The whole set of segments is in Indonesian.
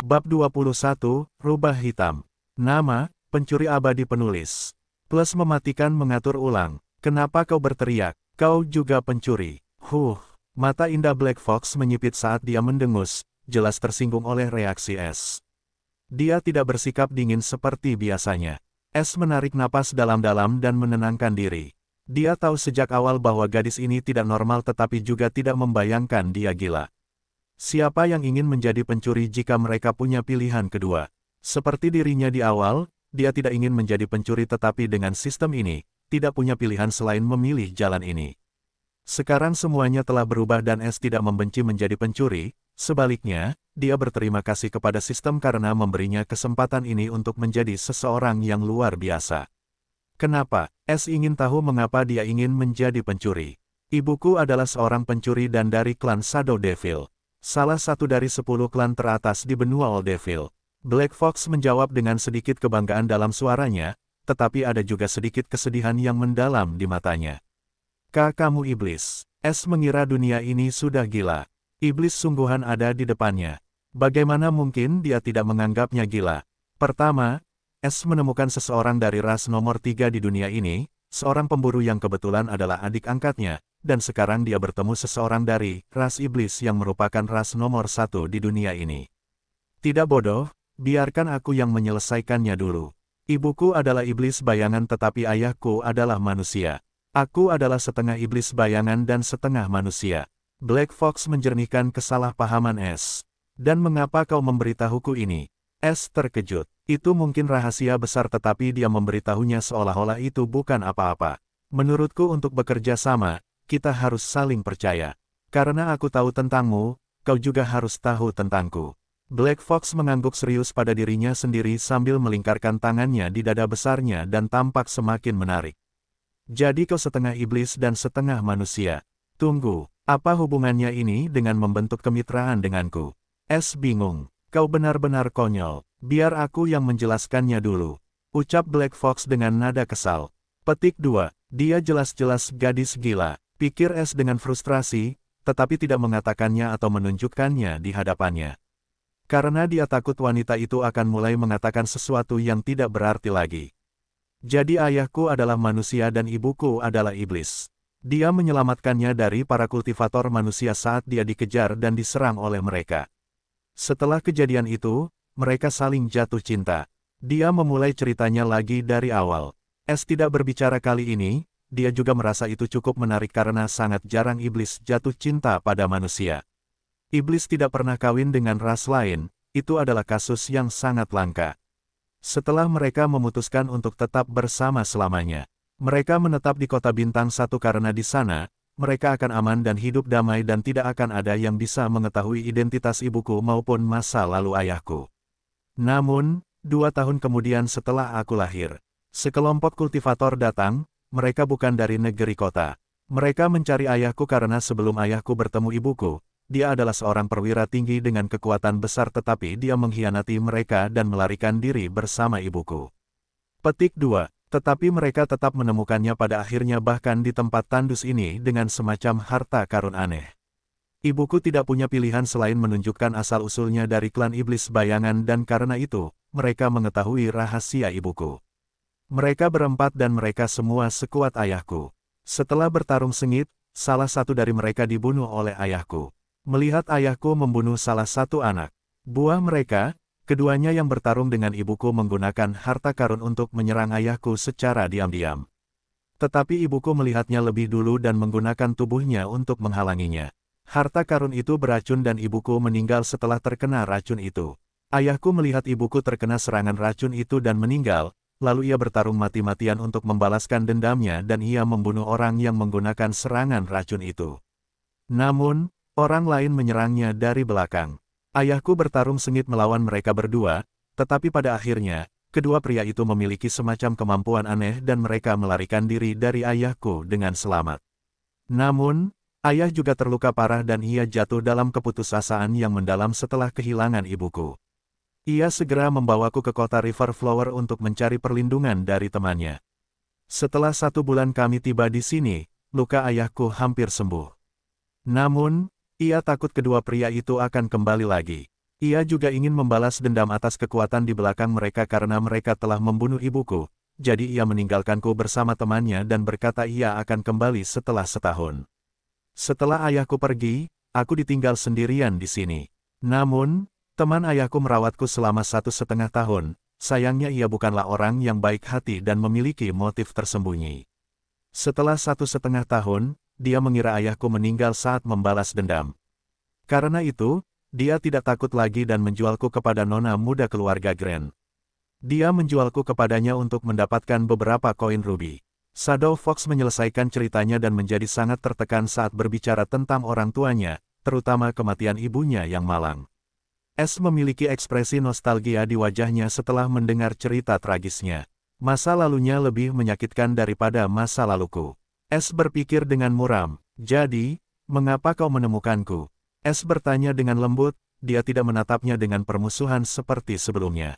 Bab 21, Rubah Hitam. Nama, pencuri abadi penulis. Plus mematikan mengatur ulang. Kenapa kau berteriak? Kau juga pencuri. Mata indah Black Fox menyipit saat dia mendengus, jelas tersinggung oleh reaksi S. Dia tidak bersikap dingin seperti biasanya. S menarik napas dalam-dalam dan menenangkan diri. Dia tahu sejak awal bahwa gadis ini tidak normal tetapi juga tidak membayangkan dia gila. Siapa yang ingin menjadi pencuri jika mereka punya pilihan kedua? Seperti dirinya di awal, dia tidak ingin menjadi pencuri tetapi dengan sistem ini, tidak punya pilihan selain memilih jalan ini. Sekarang semuanya telah berubah dan S tidak membenci menjadi pencuri, sebaliknya, dia berterima kasih kepada sistem karena memberinya kesempatan ini untuk menjadi seseorang yang luar biasa. Kenapa? S ingin tahu mengapa dia ingin menjadi pencuri. Ibuku adalah seorang pencuri dan dari klan Shadow Devil. Salah satu dari 10 klan teratas di benua Old Devil. Black Fox menjawab dengan sedikit kebanggaan dalam suaranya, tetapi ada juga sedikit kesedihan yang mendalam di matanya. Kamu iblis. S mengira dunia ini sudah gila. Iblis sungguhan ada di depannya. Bagaimana mungkin dia tidak menganggapnya gila? Pertama, S menemukan seseorang dari ras nomor 3 di dunia ini, seorang pemburu yang kebetulan adalah adik angkatnya, dan sekarang dia bertemu seseorang dari ras iblis yang merupakan ras nomor 1 di dunia ini. Tidak bodoh, biarkan aku yang menyelesaikannya dulu. Ibuku adalah iblis bayangan tetapi ayahku adalah manusia. Aku adalah setengah iblis bayangan dan setengah manusia. Black Fox menjernihkan kesalahpahaman S. Dan mengapa kau memberitahuku ini? S terkejut. Itu mungkin rahasia besar tetapi dia memberitahunya seolah-olah itu bukan apa-apa. Menurutku untuk bekerja sama, kita harus saling percaya. Karena aku tahu tentangmu, kau juga harus tahu tentangku. Black Fox mengangguk serius pada dirinya sendiri sambil melingkarkan tangannya di dada besarnya dan tampak semakin menarik. Jadi kau setengah iblis dan setengah manusia. Tunggu, apa hubungannya ini dengan membentuk kemitraan denganku? S bingung. Kau benar-benar konyol. Biar aku yang menjelaskannya dulu. Ucap Black Fox dengan nada kesal. Petik 2. Dia jelas-jelas gadis gila. Pikir S dengan frustrasi, tetapi tidak mengatakannya atau menunjukkannya di hadapannya. Karena dia takut wanita itu akan mulai mengatakan sesuatu yang tidak berarti lagi. Jadi ayahku adalah manusia dan ibuku adalah iblis. Dia menyelamatkannya dari para kultivator manusia saat dia dikejar dan diserang oleh mereka. Setelah kejadian itu, mereka saling jatuh cinta. Dia memulai ceritanya lagi dari awal. S tidak berbicara kali ini, dia juga merasa itu cukup menarik karena sangat jarang iblis jatuh cinta pada manusia. Iblis tidak pernah kawin dengan ras lain, itu adalah kasus yang sangat langka. Setelah mereka memutuskan untuk tetap bersama selamanya, mereka menetap di kota bintang 1 karena di sana, mereka akan aman dan hidup damai dan tidak akan ada yang bisa mengetahui identitas ibuku maupun masa lalu ayahku. Namun, 2 tahun kemudian setelah aku lahir, sekelompok kultivator datang, mereka bukan dari negeri kota. Mereka mencari ayahku karena sebelum ayahku bertemu ibuku, dia adalah seorang perwira tinggi dengan kekuatan besar tetapi dia mengkhianati mereka dan melarikan diri bersama ibuku. Petik 2. Tetapi mereka tetap menemukannya pada akhirnya bahkan di tempat tandus ini dengan semacam harta karun aneh. Ibuku tidak punya pilihan selain menunjukkan asal-usulnya dari klan iblis bayangan dan karena itu, mereka mengetahui rahasia ibuku. Mereka berempat dan mereka semua sekuat ayahku. Setelah bertarung sengit, salah satu dari mereka dibunuh oleh ayahku. Melihat ayahku membunuh salah satu anak buah mereka, keduanya yang bertarung dengan ibuku menggunakan harta karun untuk menyerang ayahku secara diam-diam. Tetapi ibuku melihatnya lebih dulu dan menggunakan tubuhnya untuk menghalanginya. Harta karun itu beracun dan ibuku meninggal setelah terkena racun itu. Ayahku melihat ibuku terkena serangan racun itu dan meninggal, lalu ia bertarung mati-matian untuk membalaskan dendamnya dan ia membunuh orang yang menggunakan serangan racun itu. Namun, orang lain menyerangnya dari belakang. Ayahku bertarung sengit melawan mereka berdua, tetapi pada akhirnya, kedua pria itu memiliki semacam kemampuan aneh dan mereka melarikan diri dari ayahku dengan selamat. Namun, ayah juga terluka parah dan ia jatuh dalam keputusasaan yang mendalam setelah kehilangan ibuku. Ia segera membawaku ke kota Riverflower untuk mencari perlindungan dari temannya. Setelah 1 bulan kami tiba di sini, luka ayahku hampir sembuh. Namun, ia takut kedua pria itu akan kembali lagi. Ia juga ingin membalas dendam atas kekuatan di belakang mereka karena mereka telah membunuh ibuku, jadi ia meninggalkanku bersama temannya dan berkata ia akan kembali setelah setahun. Setelah ayahku pergi, aku ditinggal sendirian di sini. Namun, teman ayahku merawatku selama 1,5 tahun, sayangnya ia bukanlah orang yang baik hati dan memiliki motif tersembunyi. Setelah 1,5 tahun, dia mengira ayahku meninggal saat membalas dendam. Karena itu, dia tidak takut lagi dan menjualku kepada nona muda keluarga Grant. Dia menjualku kepadanya untuk mendapatkan beberapa koin ruby. Shadow Fox menyelesaikan ceritanya dan menjadi sangat tertekan saat berbicara tentang orang tuanya, terutama kematian ibunya yang malang. S memiliki ekspresi nostalgia di wajahnya setelah mendengar cerita tragisnya. Masa lalunya lebih menyakitkan daripada masa laluku. S berpikir dengan muram, jadi, mengapa kau menemukanku? S bertanya dengan lembut, dia tidak menatapnya dengan permusuhan seperti sebelumnya.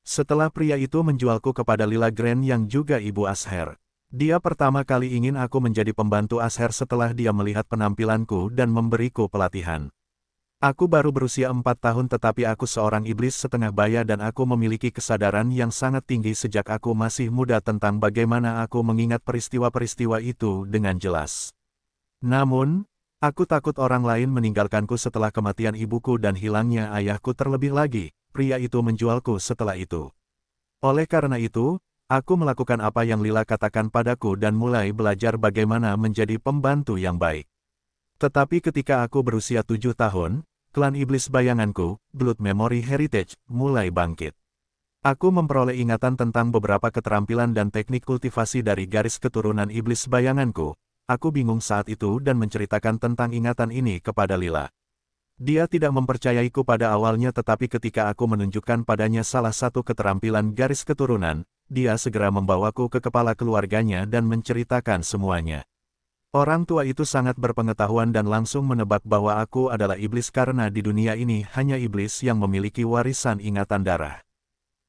Setelah pria itu menjualku kepada Lila Grant yang juga ibu Asher. Dia pertama kali ingin aku menjadi pembantu Asher setelah dia melihat penampilanku dan memberiku pelatihan. Aku baru berusia 4 tahun tetapi aku seorang iblis setengah baya dan aku memiliki kesadaran yang sangat tinggi sejak aku masih muda tentang bagaimana aku mengingat peristiwa-peristiwa itu dengan jelas. Namun, aku takut orang lain meninggalkanku setelah kematian ibuku dan hilangnya ayahku terlebih lagi, pria itu menjualku setelah itu. Oleh karena itu, aku melakukan apa yang Lila katakan padaku dan mulai belajar bagaimana menjadi pembantu yang baik. Tetapi ketika aku berusia 7 tahun, klan iblis bayanganku, Blood Memory Heritage, mulai bangkit. Aku memperoleh ingatan tentang beberapa keterampilan dan teknik kultivasi dari garis keturunan iblis bayanganku. Aku bingung saat itu dan menceritakan tentang ingatan ini kepada Lila. Dia tidak mempercayaiku pada awalnya tetapi ketika aku menunjukkan padanya salah satu keterampilan garis keturunan, dia segera membawaku ke kepala keluarganya dan menceritakan semuanya. Orang tua itu sangat berpengetahuan dan langsung menebak bahwa aku adalah iblis karena di dunia ini hanya iblis yang memiliki warisan ingatan darah.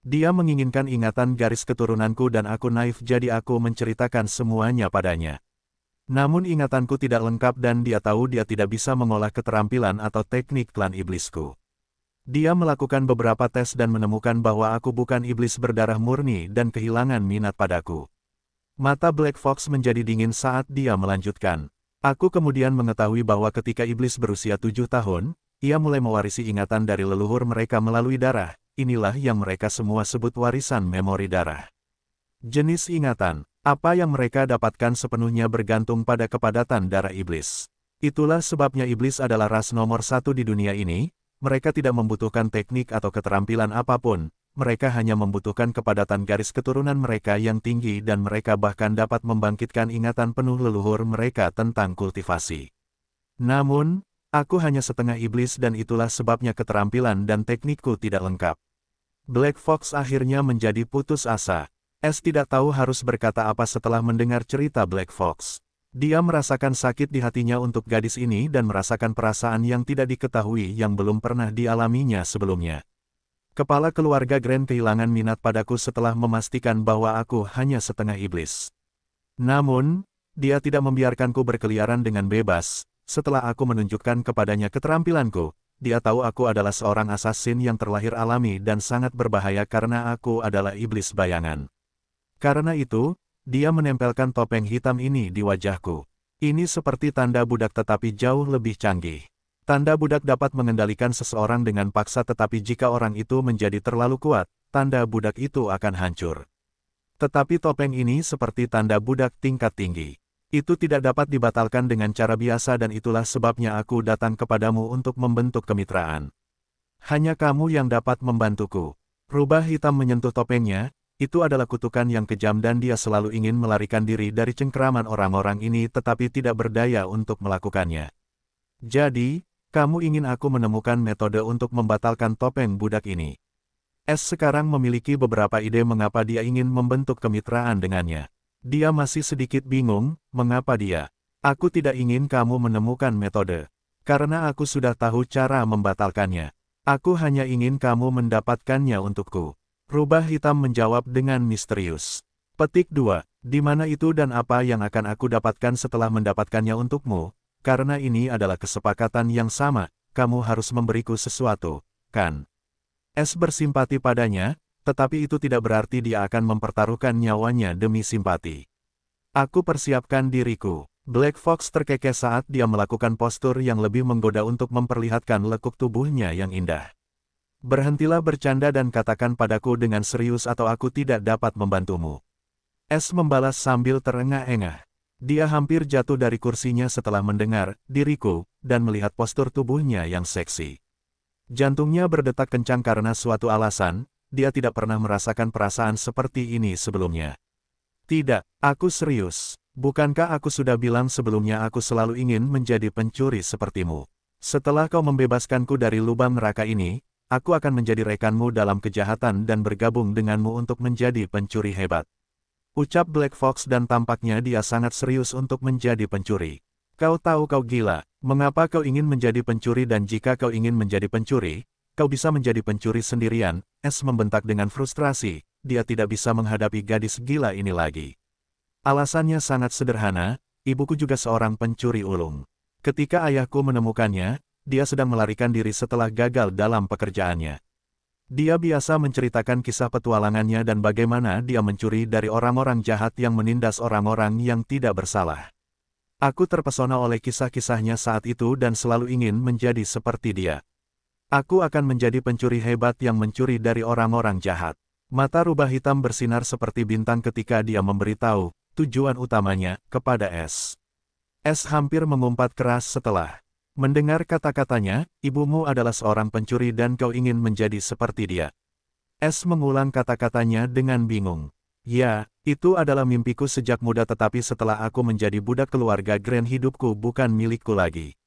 Dia menginginkan ingatan garis keturunanku dan aku naif jadi aku menceritakan semuanya padanya. Namun ingatanku tidak lengkap dan dia tahu dia tidak bisa mengolah keterampilan atau teknik klan iblisku. Dia melakukan beberapa tes dan menemukan bahwa aku bukan iblis berdarah murni dan kehilangan minat padaku. Mata Black Fox menjadi dingin saat dia melanjutkan. Aku kemudian mengetahui bahwa ketika iblis berusia 7 tahun, ia mulai mewarisi ingatan dari leluhur mereka melalui darah. Inilah yang mereka semua sebut warisan memori darah. Jenis ingatan, apa yang mereka dapatkan sepenuhnya bergantung pada kepadatan darah iblis. Itulah sebabnya iblis adalah ras nomor 1 di dunia ini, mereka tidak membutuhkan teknik atau keterampilan apapun. Mereka hanya membutuhkan kepadatan garis keturunan mereka yang tinggi dan mereka bahkan dapat membangkitkan ingatan penuh leluhur mereka tentang kultivasi. Namun, aku hanya setengah iblis dan itulah sebabnya keterampilan dan teknikku tidak lengkap. Black Fox akhirnya menjadi putus asa. S tidak tahu harus berkata apa setelah mendengar cerita Black Fox. Dia merasakan sakit di hatinya untuk gadis ini dan merasakan perasaan yang tidak diketahui yang belum pernah dialaminya sebelumnya. Kepala keluarga Grant kehilangan minat padaku setelah memastikan bahwa aku hanya setengah iblis. Namun, dia tidak membiarkanku berkeliaran dengan bebas. Setelah aku menunjukkan kepadanya keterampilanku, dia tahu aku adalah seorang assassin yang terlahir alami dan sangat berbahaya karena aku adalah iblis bayangan. Karena itu, dia menempelkan topeng hitam ini di wajahku. Ini seperti tanda budak tetapi jauh lebih canggih. Tanda budak dapat mengendalikan seseorang dengan paksa tetapi jika orang itu menjadi terlalu kuat, tanda budak itu akan hancur. Tetapi topeng ini seperti tanda budak tingkat tinggi. Itu tidak dapat dibatalkan dengan cara biasa dan itulah sebabnya aku datang kepadamu untuk membentuk kemitraan. Hanya kamu yang dapat membantuku. Rubah hitam menyentuh topengnya, itu adalah kutukan yang kejam dan dia selalu ingin melarikan diri dari cengkeraman orang-orang ini tetapi tidak berdaya untuk melakukannya. Jadi, kamu ingin aku menemukan metode untuk membatalkan topeng budak ini. S sekarang memiliki beberapa ide mengapa dia ingin membentuk kemitraan dengannya. Dia masih sedikit bingung, mengapa dia. Aku tidak ingin kamu menemukan metode. Karena aku sudah tahu cara membatalkannya. Aku hanya ingin kamu mendapatkannya untukku. Rubah hitam menjawab dengan misterius. Petik 2. Di mana itu dan apa yang akan aku dapatkan setelah mendapatkannya untukmu? Karena ini adalah kesepakatan yang sama, kamu harus memberiku sesuatu. kan? Es bersimpati padanya, tetapi itu tidak berarti dia akan mempertaruhkan nyawanya demi simpati. Aku persiapkan diriku. Black Fox terkekeh saat dia melakukan postur yang lebih menggoda untuk memperlihatkan lekuk tubuhnya yang indah. Berhentilah bercanda dan katakan padaku dengan serius atau aku tidak dapat membantumu. Es membalas sambil terengah-engah. Dia hampir jatuh dari kursinya setelah mendengar diriku dan melihat postur tubuhnya yang seksi. Jantungnya berdetak kencang karena suatu alasan, dia tidak pernah merasakan perasaan seperti ini sebelumnya. Tidak, aku serius. Bukankah aku sudah bilang sebelumnya aku selalu ingin menjadi pencuri sepertimu? Setelah kau membebaskanku dari lubang neraka ini, aku akan menjadi rekanmu dalam kejahatan dan bergabung denganmu untuk menjadi pencuri hebat. Ucap Black Fox dan tampaknya dia sangat serius untuk menjadi pencuri. Kau tahu kau gila, mengapa kau ingin menjadi pencuri dan jika kau ingin menjadi pencuri, kau bisa menjadi pencuri sendirian, Es membentak dengan frustrasi, dia tidak bisa menghadapi gadis gila ini lagi. Alasannya sangat sederhana, ibuku juga seorang pencuri ulung. Ketika ayahku menemukannya, dia sedang melarikan diri setelah gagal dalam pekerjaannya. Dia biasa menceritakan kisah petualangannya dan bagaimana dia mencuri dari orang-orang jahat yang menindas orang-orang yang tidak bersalah. Aku terpesona oleh kisah-kisahnya saat itu dan selalu ingin menjadi seperti dia. Aku akan menjadi pencuri hebat yang mencuri dari orang-orang jahat. Mata rubah hitam bersinar seperti bintang ketika dia memberitahu tujuan utamanya kepada Es. Es hampir mengumpat keras setelah mendengar kata-katanya, ibumu adalah seorang pencuri dan kau ingin menjadi seperti dia. Es mengulang kata-katanya dengan bingung. Ya, itu adalah mimpiku sejak muda tetapi setelah aku menjadi budak keluarga Grand hidupku bukan milikku lagi.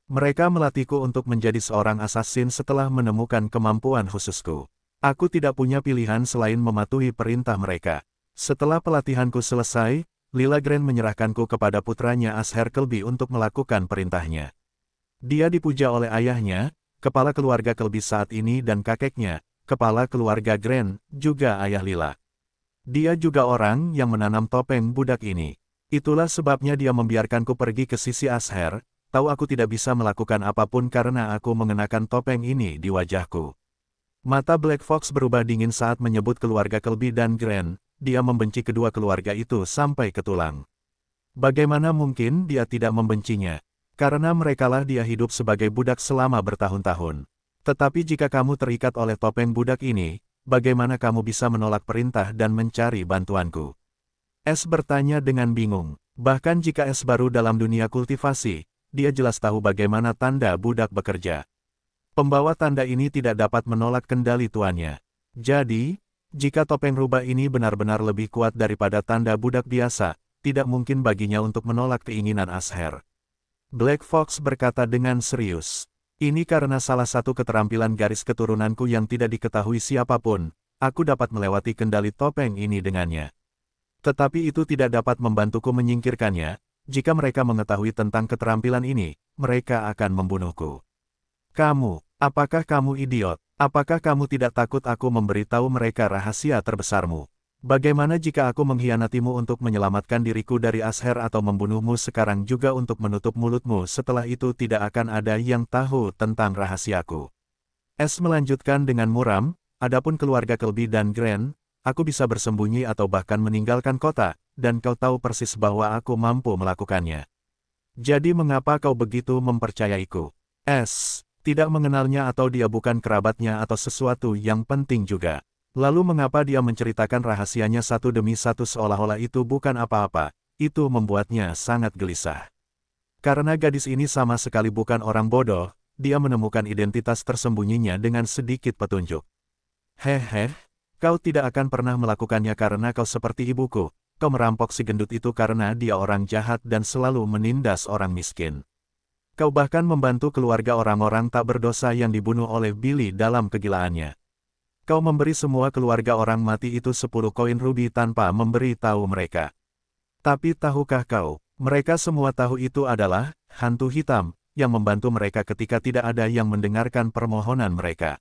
Mereka melatihku untuk menjadi seorang assassin setelah menemukan kemampuan khususku. Aku tidak punya pilihan selain mematuhi perintah mereka. Setelah pelatihanku selesai, Lila Grand menyerahkanku kepada putranya Asher Kelby untuk melakukan perintahnya. Dia dipuja oleh ayahnya, kepala keluarga Kelby saat ini dan kakeknya, kepala keluarga Grand, juga ayah Lila. Dia juga orang yang menanam topeng budak ini. Itulah sebabnya dia membiarkanku pergi ke sisi Asher, tahu aku tidak bisa melakukan apapun karena aku mengenakan topeng ini di wajahku. Mata Black Fox berubah dingin saat menyebut keluarga Kelby dan Grand, dia membenci kedua keluarga itu sampai ke tulang. Bagaimana mungkin dia tidak membencinya? Karena merekalah dia hidup sebagai budak selama bertahun-tahun. Tetapi jika kamu terikat oleh topeng budak ini, bagaimana kamu bisa menolak perintah dan mencari bantuanku? Es bertanya dengan bingung. Bahkan jika Es baru dalam dunia kultivasi, dia jelas tahu bagaimana tanda budak bekerja. Pembawa tanda ini tidak dapat menolak kendali tuannya. Jadi, jika topeng rubah ini benar-benar lebih kuat daripada tanda budak biasa, tidak mungkin baginya untuk menolak keinginan Asher. Black Fox berkata dengan serius. Ini karena salah satu keterampilan garis keturunanku yang tidak diketahui siapapun, aku dapat melewati kendali topeng ini dengannya. Tetapi itu tidak dapat membantuku menyingkirkannya, jika mereka mengetahui tentang keterampilan ini, mereka akan membunuhku. Kamu, apakah kamu idiot? Apakah kamu tidak takut aku memberitahu mereka rahasia terbesarmu? Bagaimana jika aku mengkhianatimu untuk menyelamatkan diriku dari Asher atau membunuhmu sekarang juga untuk menutup mulutmu setelah itu tidak akan ada yang tahu tentang rahasiaku. Es melanjutkan dengan muram, adapun keluarga Kelby dan Grand, aku bisa bersembunyi atau bahkan meninggalkan kota, dan kau tahu persis bahwa aku mampu melakukannya. Jadi mengapa kau begitu mempercayaiku? Es, tidak mengenalnya atau dia bukan kerabatnya atau sesuatu yang penting juga. Lalu mengapa dia menceritakan rahasianya satu demi satu seolah-olah itu bukan apa-apa, itu membuatnya sangat gelisah. Karena gadis ini sama sekali bukan orang bodoh, dia menemukan identitas tersembunyinya dengan sedikit petunjuk. Hehe, kau tidak akan pernah melakukannya karena kau seperti ibuku, kau merampok si gendut itu karena dia orang jahat dan selalu menindas orang miskin. Kau bahkan membantu keluarga orang-orang tak berdosa yang dibunuh oleh Billy dalam kegilaannya. Kau memberi semua keluarga orang mati itu 10 koin rubi tanpa memberi tahu mereka. Tapi tahukah kau, mereka semua tahu itu adalah hantu hitam yang membantu mereka ketika tidak ada yang mendengarkan permohonan mereka.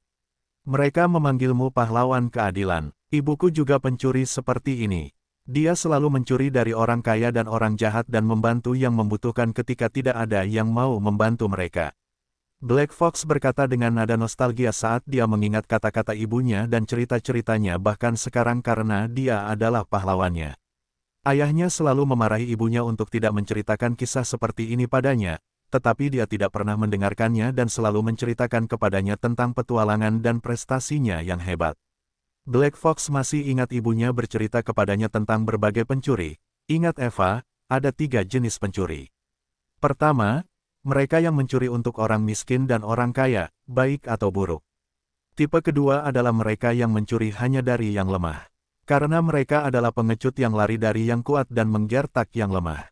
Mereka memanggilmu pahlawan keadilan. Ibuku juga pencuri seperti ini. Dia selalu mencuri dari orang kaya dan orang jahat dan membantu yang membutuhkan ketika tidak ada yang mau membantu mereka. Black Fox berkata dengan nada nostalgia saat dia mengingat kata-kata ibunya dan cerita-ceritanya bahkan sekarang karena dia adalah pahlawannya. Ayahnya selalu memarahi ibunya untuk tidak menceritakan kisah seperti ini padanya, tetapi dia tidak pernah mendengarkannya dan selalu menceritakan kepadanya tentang petualangan dan prestasinya yang hebat. Black Fox masih ingat ibunya bercerita kepadanya tentang berbagai pencuri. Ingat Eva, ada 3 jenis pencuri. Pertama, mereka yang mencuri untuk orang miskin dan orang kaya, baik atau buruk. Tipe kedua adalah mereka yang mencuri hanya dari yang lemah. Karena mereka adalah pengecut yang lari dari yang kuat dan menggertak yang lemah.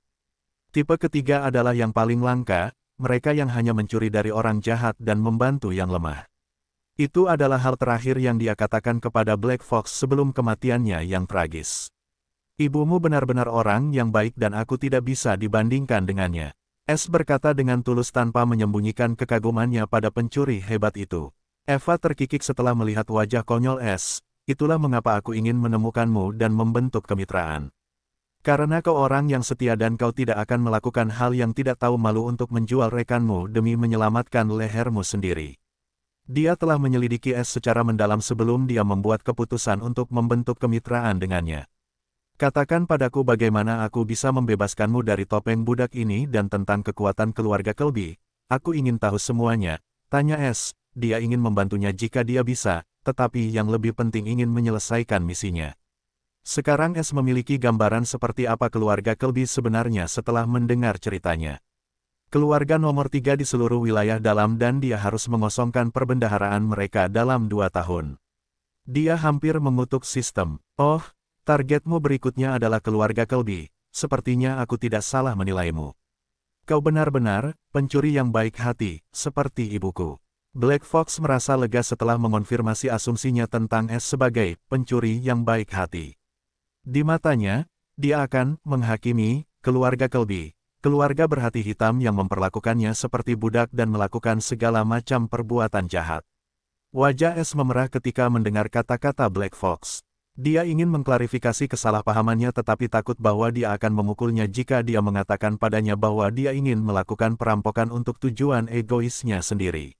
Tipe ketiga adalah yang paling langka, mereka yang hanya mencuri dari orang jahat dan membantu yang lemah. Itu adalah hal terakhir yang dia katakan kepada Black Fox sebelum kematiannya yang tragis. Ibumu benar-benar orang yang baik dan aku tidak bisa dibandingkan dengannya. S berkata dengan tulus tanpa menyembunyikan kekagumannya pada pencuri hebat itu. Eva terkikik setelah melihat wajah konyol S. Itulah mengapa aku ingin menemukanmu dan membentuk kemitraan. Karena kau orang yang setia dan kau tidak akan melakukan hal yang tidak tahu malu untuk menjual rekanmu demi menyelamatkan lehermu sendiri. Dia telah menyelidiki S secara mendalam sebelum dia membuat keputusan untuk membentuk kemitraan dengannya. Katakan padaku bagaimana aku bisa membebaskanmu dari topeng budak ini dan tentang kekuatan keluarga Kelby. Aku ingin tahu semuanya, tanya S. Dia ingin membantunya jika dia bisa, tetapi yang lebih penting ingin menyelesaikan misinya. Sekarang S memiliki gambaran seperti apa keluarga Kelby sebenarnya setelah mendengar ceritanya. Keluarga nomor 3 di seluruh wilayah dalam dan dia harus mengosongkan perbendaharaan mereka dalam 2 tahun. Dia hampir mengutuk sistem. Oh, targetmu berikutnya adalah keluarga Kelby. Sepertinya aku tidak salah menilaimu. Kau benar-benar pencuri yang baik hati, seperti ibuku. Black Fox merasa lega setelah mengonfirmasi asumsinya tentang S sebagai pencuri yang baik hati. Di matanya, dia akan menghakimi keluarga Kelby, keluarga berhati hitam yang memperlakukannya seperti budak dan melakukan segala macam perbuatan jahat. Wajah S memerah ketika mendengar kata-kata Black Fox. Dia ingin mengklarifikasi kesalahpahamannya tetapi takut bahwa dia akan memukulnya jika dia mengatakan padanya bahwa dia ingin melakukan perampokan untuk tujuan egoisnya sendiri.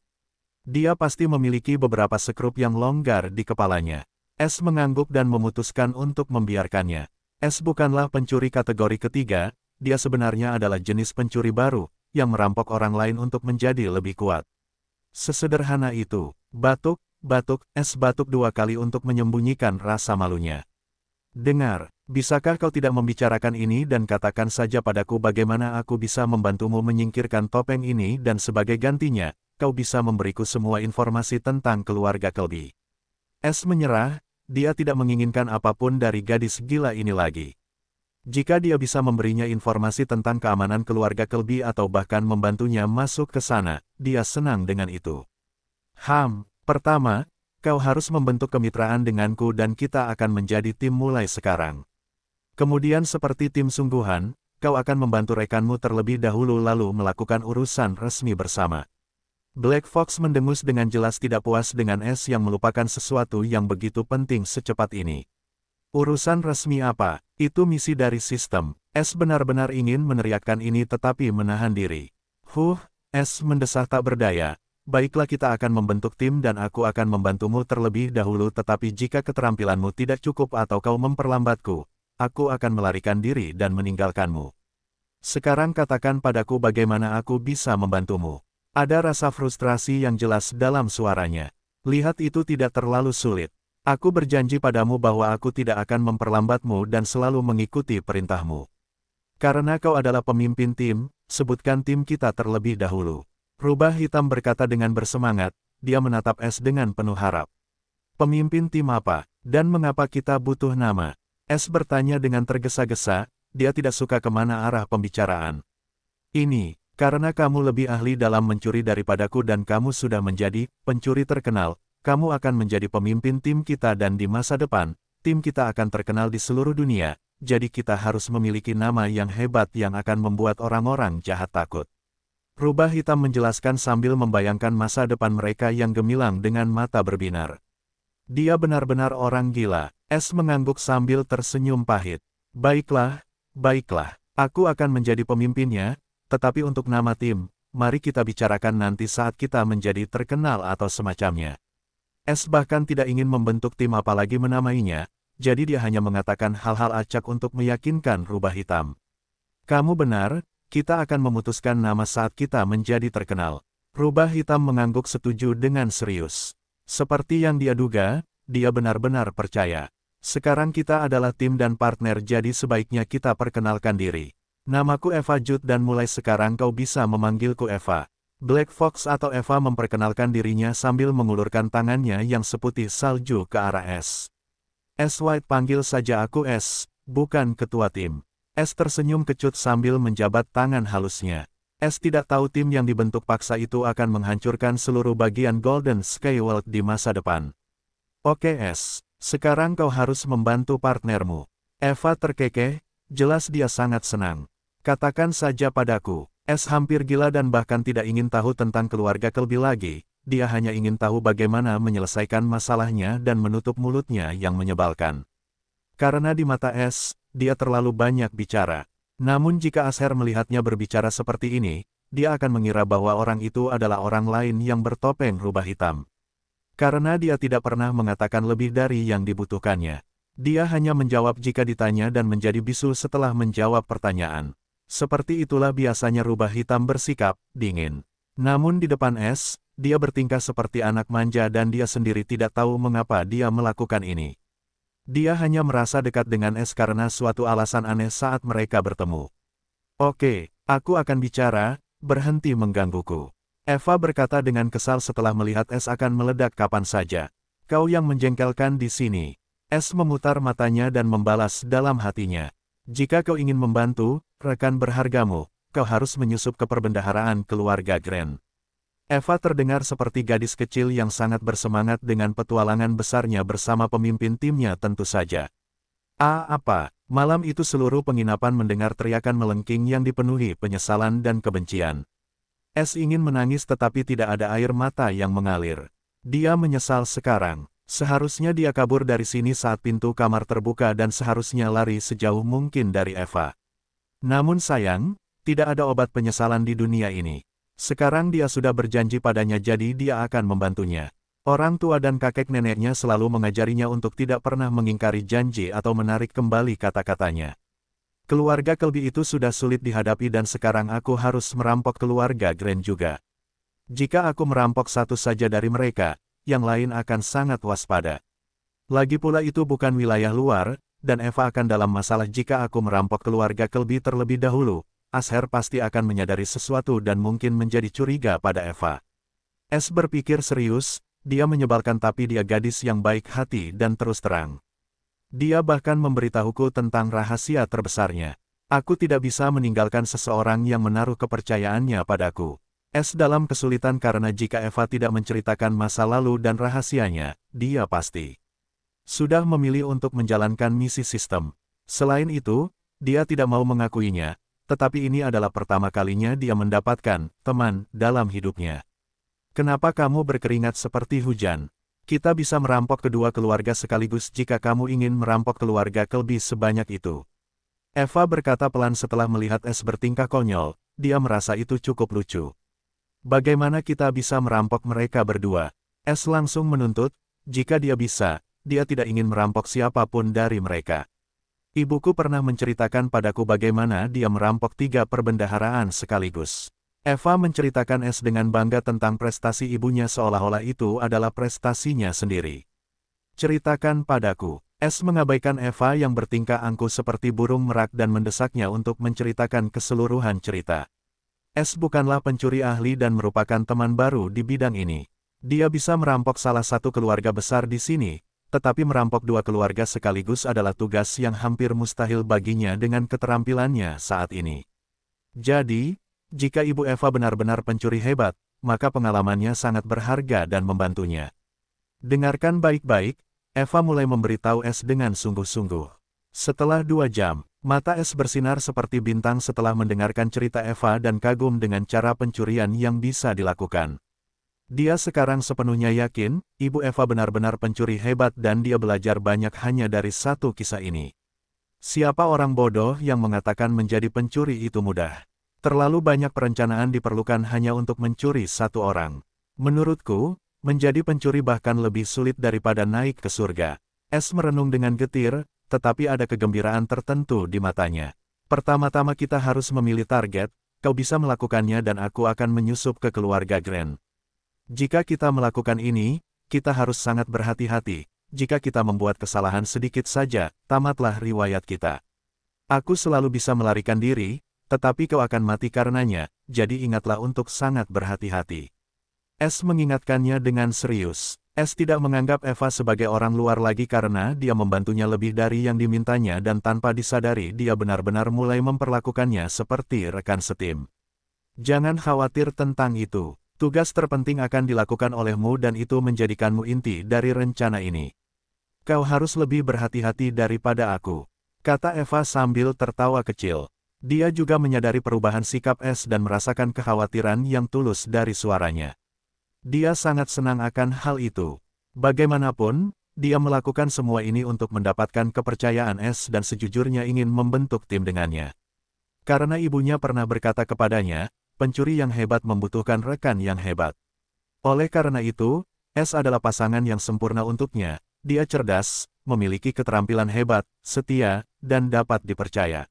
Dia pasti memiliki beberapa sekrup yang longgar di kepalanya. S mengangguk dan memutuskan untuk membiarkannya. S bukanlah pencuri kategori ketiga, dia sebenarnya adalah jenis pencuri baru, yang merampok orang lain untuk menjadi lebih kuat. Sesederhana itu. Batuk, S batuk 2 kali untuk menyembunyikan rasa malunya. Dengar, bisakah kau tidak membicarakan ini dan katakan saja padaku bagaimana aku bisa membantumu menyingkirkan topeng ini dan sebagai gantinya, kau bisa memberiku semua informasi tentang keluarga Kelby. S menyerah, dia tidak menginginkan apapun dari gadis gila ini lagi. Jika dia bisa memberinya informasi tentang keamanan keluarga Kelby atau bahkan membantunya masuk ke sana, dia senang dengan itu. Pertama, kau harus membentuk kemitraan denganku dan kita akan menjadi tim mulai sekarang. Kemudian seperti tim sungguhan, kau akan membantu rekanmu terlebih dahulu lalu melakukan urusan resmi bersama. Black Fox mendengus dengan jelas tidak puas dengan S yang melupakan sesuatu yang begitu penting secepat ini. Urusan resmi apa? Itu misi dari sistem. S benar-benar ingin meneriakkan ini tetapi menahan diri. S mendesah tak berdaya. Baiklah kita akan membentuk tim dan aku akan membantumu terlebih dahulu tetapi jika keterampilanmu tidak cukup atau kau memperlambatku, aku akan melarikan diri dan meninggalkanmu. Sekarang katakan padaku bagaimana aku bisa membantumu. Ada rasa frustrasi yang jelas dalam suaranya. Lihat itu tidak terlalu sulit. Aku berjanji padamu bahwa aku tidak akan memperlambatmu dan selalu mengikuti perintahmu. Karena kau adalah pemimpin tim, sebutkan tim kita terlebih dahulu. Rubah Hitam berkata dengan bersemangat, dia menatap S dengan penuh harap. Pemimpin tim apa, dan mengapa kita butuh nama? S bertanya dengan tergesa-gesa, dia tidak suka kemana arah pembicaraan. Ini. Karena kamu lebih ahli dalam mencuri daripadaku dan kamu sudah menjadi pencuri terkenal, kamu akan menjadi pemimpin tim kita dan di masa depan, tim kita akan terkenal di seluruh dunia, jadi kita harus memiliki nama yang hebat yang akan membuat orang-orang jahat takut. Rubah Hitam menjelaskan sambil membayangkan masa depan mereka yang gemilang dengan mata berbinar. Dia benar-benar orang gila. S mengangguk sambil tersenyum pahit. Baiklah, aku akan menjadi pemimpinnya. Tetapi untuk nama tim, mari kita bicarakan nanti saat kita menjadi terkenal atau semacamnya. S bahkan tidak ingin membentuk tim apalagi menamainya, jadi dia hanya mengatakan hal-hal acak untuk meyakinkan Rubah Hitam. Kamu benar, kita akan memutuskan nama saat kita menjadi terkenal. Rubah Hitam mengangguk setuju dengan serius. Seperti yang dia duga, dia benar-benar percaya. Sekarang kita adalah tim dan partner jadi sebaiknya kita perkenalkan diri. Namaku Eva Jude dan mulai sekarang kau bisa memanggilku Eva. Black Fox atau Eva memperkenalkan dirinya sambil mengulurkan tangannya yang seputih salju ke arah S. S. White, panggil saja aku S, bukan ketua tim. S tersenyum kecut sambil menjabat tangan halusnya. S tidak tahu tim yang dibentuk paksa itu akan menghancurkan seluruh bagian Golden Skywalk di masa depan. Oke S, sekarang kau harus membantu partnermu. Eva terkekeh, jelas dia sangat senang. Katakan saja padaku. S hampir gila dan bahkan tidak ingin tahu tentang keluarga Kelby lagi, dia hanya ingin tahu bagaimana menyelesaikan masalahnya dan menutup mulutnya yang menyebalkan. Karena di mata S, dia terlalu banyak bicara. Namun jika Asher melihatnya berbicara seperti ini, dia akan mengira bahwa orang itu adalah orang lain yang bertopeng rubah hitam. Karena dia tidak pernah mengatakan lebih dari yang dibutuhkannya. Dia hanya menjawab jika ditanya dan menjadi bisu setelah menjawab pertanyaan. Seperti itulah biasanya rubah hitam bersikap, dingin. Namun di depan S, dia bertingkah seperti anak manja dan dia sendiri tidak tahu mengapa dia melakukan ini. Dia hanya merasa dekat dengan S karena suatu alasan aneh saat mereka bertemu. Oke, aku akan bicara, berhenti menggangguku. Eva berkata dengan kesal setelah melihat S akan meledak kapan saja. Kau yang menjengkelkan di sini. S memutar matanya dan membalas dalam hatinya. Jika kau ingin membantu, rekan berhargamu, kau harus menyusup ke perbendaharaan keluarga Grant. Eva terdengar seperti gadis kecil yang sangat bersemangat dengan petualangan besarnya bersama pemimpin timnya tentu saja. Apa? Malam itu seluruh penginapan mendengar teriakan melengking yang dipenuhi penyesalan dan kebencian. S ingin menangis tetapi tidak ada air mata yang mengalir. Dia menyesal sekarang. Seharusnya dia kabur dari sini saat pintu kamar terbuka dan seharusnya lari sejauh mungkin dari Eva. Namun sayang, tidak ada obat penyesalan di dunia ini. Sekarang dia sudah berjanji padanya jadi dia akan membantunya. Orang tua dan kakek neneknya selalu mengajarinya untuk tidak pernah mengingkari janji atau menarik kembali kata-katanya. Keluarga Kelby itu sudah sulit dihadapi dan sekarang aku harus merampok keluarga Grant juga. Jika aku merampok satu saja dari mereka, yang lain akan sangat waspada. Lagi pula itu bukan wilayah luar, dan Eva akan dalam masalah jika aku merampok keluarga Kelby terlebih dahulu. Asher pasti akan menyadari sesuatu dan mungkin menjadi curiga pada Eva. S berpikir serius, dia menyebalkan tapi dia gadis yang baik hati dan terus terang. Dia bahkan memberitahuku tentang rahasia terbesarnya. Aku tidak bisa meninggalkan seseorang yang menaruh kepercayaannya padaku. S dalam kesulitan karena jika Eva tidak menceritakan masa lalu dan rahasianya, dia pasti sudah memilih untuk menjalankan misi sistem. Selain itu, dia tidak mau mengakuinya. Tetapi ini adalah pertama kalinya dia mendapatkan teman dalam hidupnya. Kenapa kamu berkeringat seperti hujan? Kita bisa merampok kedua keluarga sekaligus jika kamu ingin merampok keluarga Kelby sebanyak itu. Eva berkata pelan setelah melihat S bertingkah konyol, dia merasa itu cukup lucu. Bagaimana kita bisa merampok mereka berdua? S langsung menuntut, jika dia bisa, dia tidak ingin merampok siapapun dari mereka. Ibuku pernah menceritakan padaku bagaimana dia merampok 3 perbendaharaan sekaligus. Eva menceritakan S dengan bangga tentang prestasi ibunya seolah-olah itu adalah prestasinya sendiri. Ceritakan padaku. S mengabaikan Eva yang bertingkah angkuh seperti burung merak dan mendesaknya untuk menceritakan keseluruhan cerita. S bukanlah pencuri ahli dan merupakan teman baru di bidang ini. Dia bisa merampok salah satu keluarga besar di sini. Tetapi merampok 2 keluarga sekaligus adalah tugas yang hampir mustahil baginya dengan keterampilannya saat ini. Jadi, jika Ibu Eva benar-benar pencuri hebat, maka pengalamannya sangat berharga dan membantunya. Dengarkan baik-baik, Eva mulai memberitahu S dengan sungguh-sungguh. Setelah 2 jam, mata S bersinar seperti bintang setelah mendengarkan cerita Eva dan kagum dengan cara pencurian yang bisa dilakukan. Dia sekarang sepenuhnya yakin, Ibu Eva benar-benar pencuri hebat dan dia belajar banyak hanya dari satu kisah ini. Siapa orang bodoh yang mengatakan menjadi pencuri itu mudah? Terlalu banyak perencanaan diperlukan hanya untuk mencuri satu orang. Menurutku, menjadi pencuri bahkan lebih sulit daripada naik ke surga. S merenung dengan getir, tetapi ada kegembiraan tertentu di matanya. Pertama-tama kita harus memilih target, kau bisa melakukannya dan aku akan menyusup ke keluarga Grant. Jika kita melakukan ini, kita harus sangat berhati-hati. Jika kita membuat kesalahan sedikit saja, tamatlah riwayat kita. Aku selalu bisa melarikan diri, tetapi kau akan mati karenanya, jadi ingatlah untuk sangat berhati-hati. S mengingatkannya dengan serius. S tidak menganggap Eva sebagai orang luar lagi karena dia membantunya lebih dari yang dimintanya dan tanpa disadari dia benar-benar mulai memperlakukannya seperti rekan setim. Jangan khawatir tentang itu. Tugas terpenting akan dilakukan olehmu dan itu menjadikanmu inti dari rencana ini. Kau harus lebih berhati-hati daripada aku, kata Eva sambil tertawa kecil. Dia juga menyadari perubahan sikap S dan merasakan kekhawatiran yang tulus dari suaranya. Dia sangat senang akan hal itu. Bagaimanapun, dia melakukan semua ini untuk mendapatkan kepercayaan S dan sejujurnya ingin membentuk tim dengannya. Karena ibunya pernah berkata kepadanya, pencuri yang hebat membutuhkan rekan yang hebat. Oleh karena itu, S adalah pasangan yang sempurna untuknya. Dia cerdas, memiliki keterampilan hebat, setia, dan dapat dipercaya.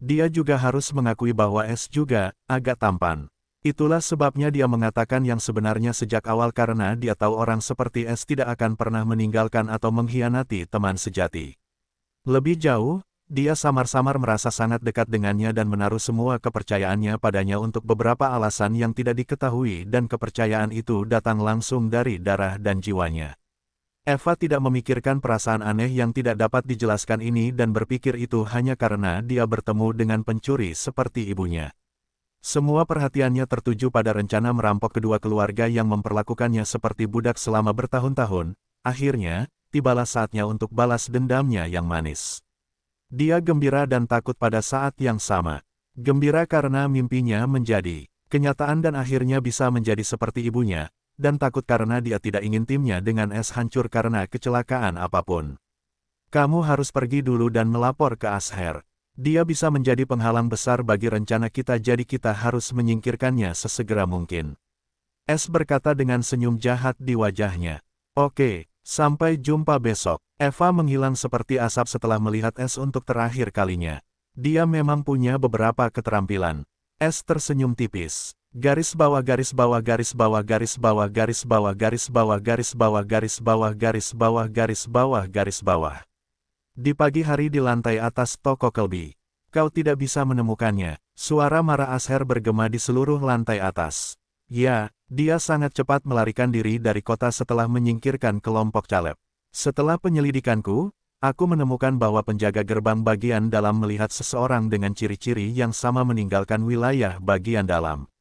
Dia juga harus mengakui bahwa S juga agak tampan. Itulah sebabnya dia mengatakan yang sebenarnya sejak awal karena dia tahu orang seperti S tidak akan pernah meninggalkan atau mengkhianati teman sejati. Lebih jauh, dia samar-samar merasa sangat dekat dengannya dan menaruh semua kepercayaannya padanya untuk beberapa alasan yang tidak diketahui dan kepercayaan itu datang langsung dari darah dan jiwanya. Eva tidak memikirkan perasaan aneh yang tidak dapat dijelaskan ini dan berpikir itu hanya karena dia bertemu dengan pencuri seperti ibunya. Semua perhatiannya tertuju pada rencana merampok kedua keluarga yang memperlakukannya seperti budak selama bertahun-tahun. Akhirnya, tibalah saatnya untuk balas dendamnya yang manis. Dia gembira dan takut pada saat yang sama. Gembira karena mimpinya menjadi kenyataan dan akhirnya bisa menjadi seperti ibunya. Dan takut karena dia tidak ingin timnya dengan S hancur karena kecelakaan apapun. Kamu harus pergi dulu dan melapor ke Asher. Dia bisa menjadi penghalang besar bagi rencana kita jadi kita harus menyingkirkannya sesegera mungkin. S berkata dengan senyum jahat di wajahnya. Oke, sampai jumpa besok. Eva menghilang seperti asap setelah melihat S untuk terakhir kalinya. Dia memang punya beberapa keterampilan. S tersenyum tipis. Garis bawah garis bawah garis bawah garis bawah garis bawah garis bawah garis bawah garis bawah garis bawah garis bawah garis bawah. Di pagi hari di lantai atas toko Kelby. Kau tidak bisa menemukannya. Suara marah Asher bergema di seluruh lantai atas. Ya, dia sangat cepat melarikan diri dari kota setelah menyingkirkan kelompok Caleb. Setelah penyelidikanku, aku menemukan bahwa penjaga gerbang bagian dalam melihat seseorang dengan ciri-ciri yang sama meninggalkan wilayah bagian dalam.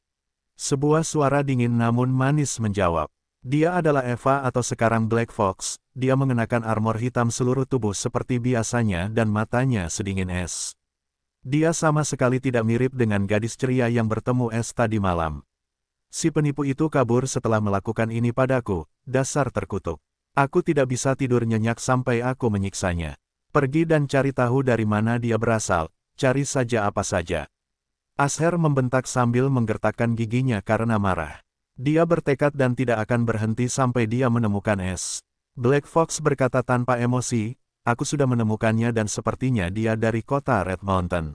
Sebuah suara dingin namun manis menjawab. Dia adalah Eva atau sekarang Black Fox. Dia mengenakan armor hitam seluruh tubuh seperti biasanya dan matanya sedingin es. Dia sama sekali tidak mirip dengan gadis ceria yang bertemu Es tadi malam. Si penipu itu kabur setelah melakukan ini padaku, dasar terkutuk. Aku tidak bisa tidur nyenyak sampai aku menyiksanya. Pergi dan cari tahu dari mana dia berasal, cari saja apa saja. Asher membentak sambil menggertakkan giginya karena marah. Dia bertekad dan tidak akan berhenti sampai dia menemukan Es. Black Fox berkata tanpa emosi, aku sudah menemukannya dan sepertinya dia dari kota Red Mountain.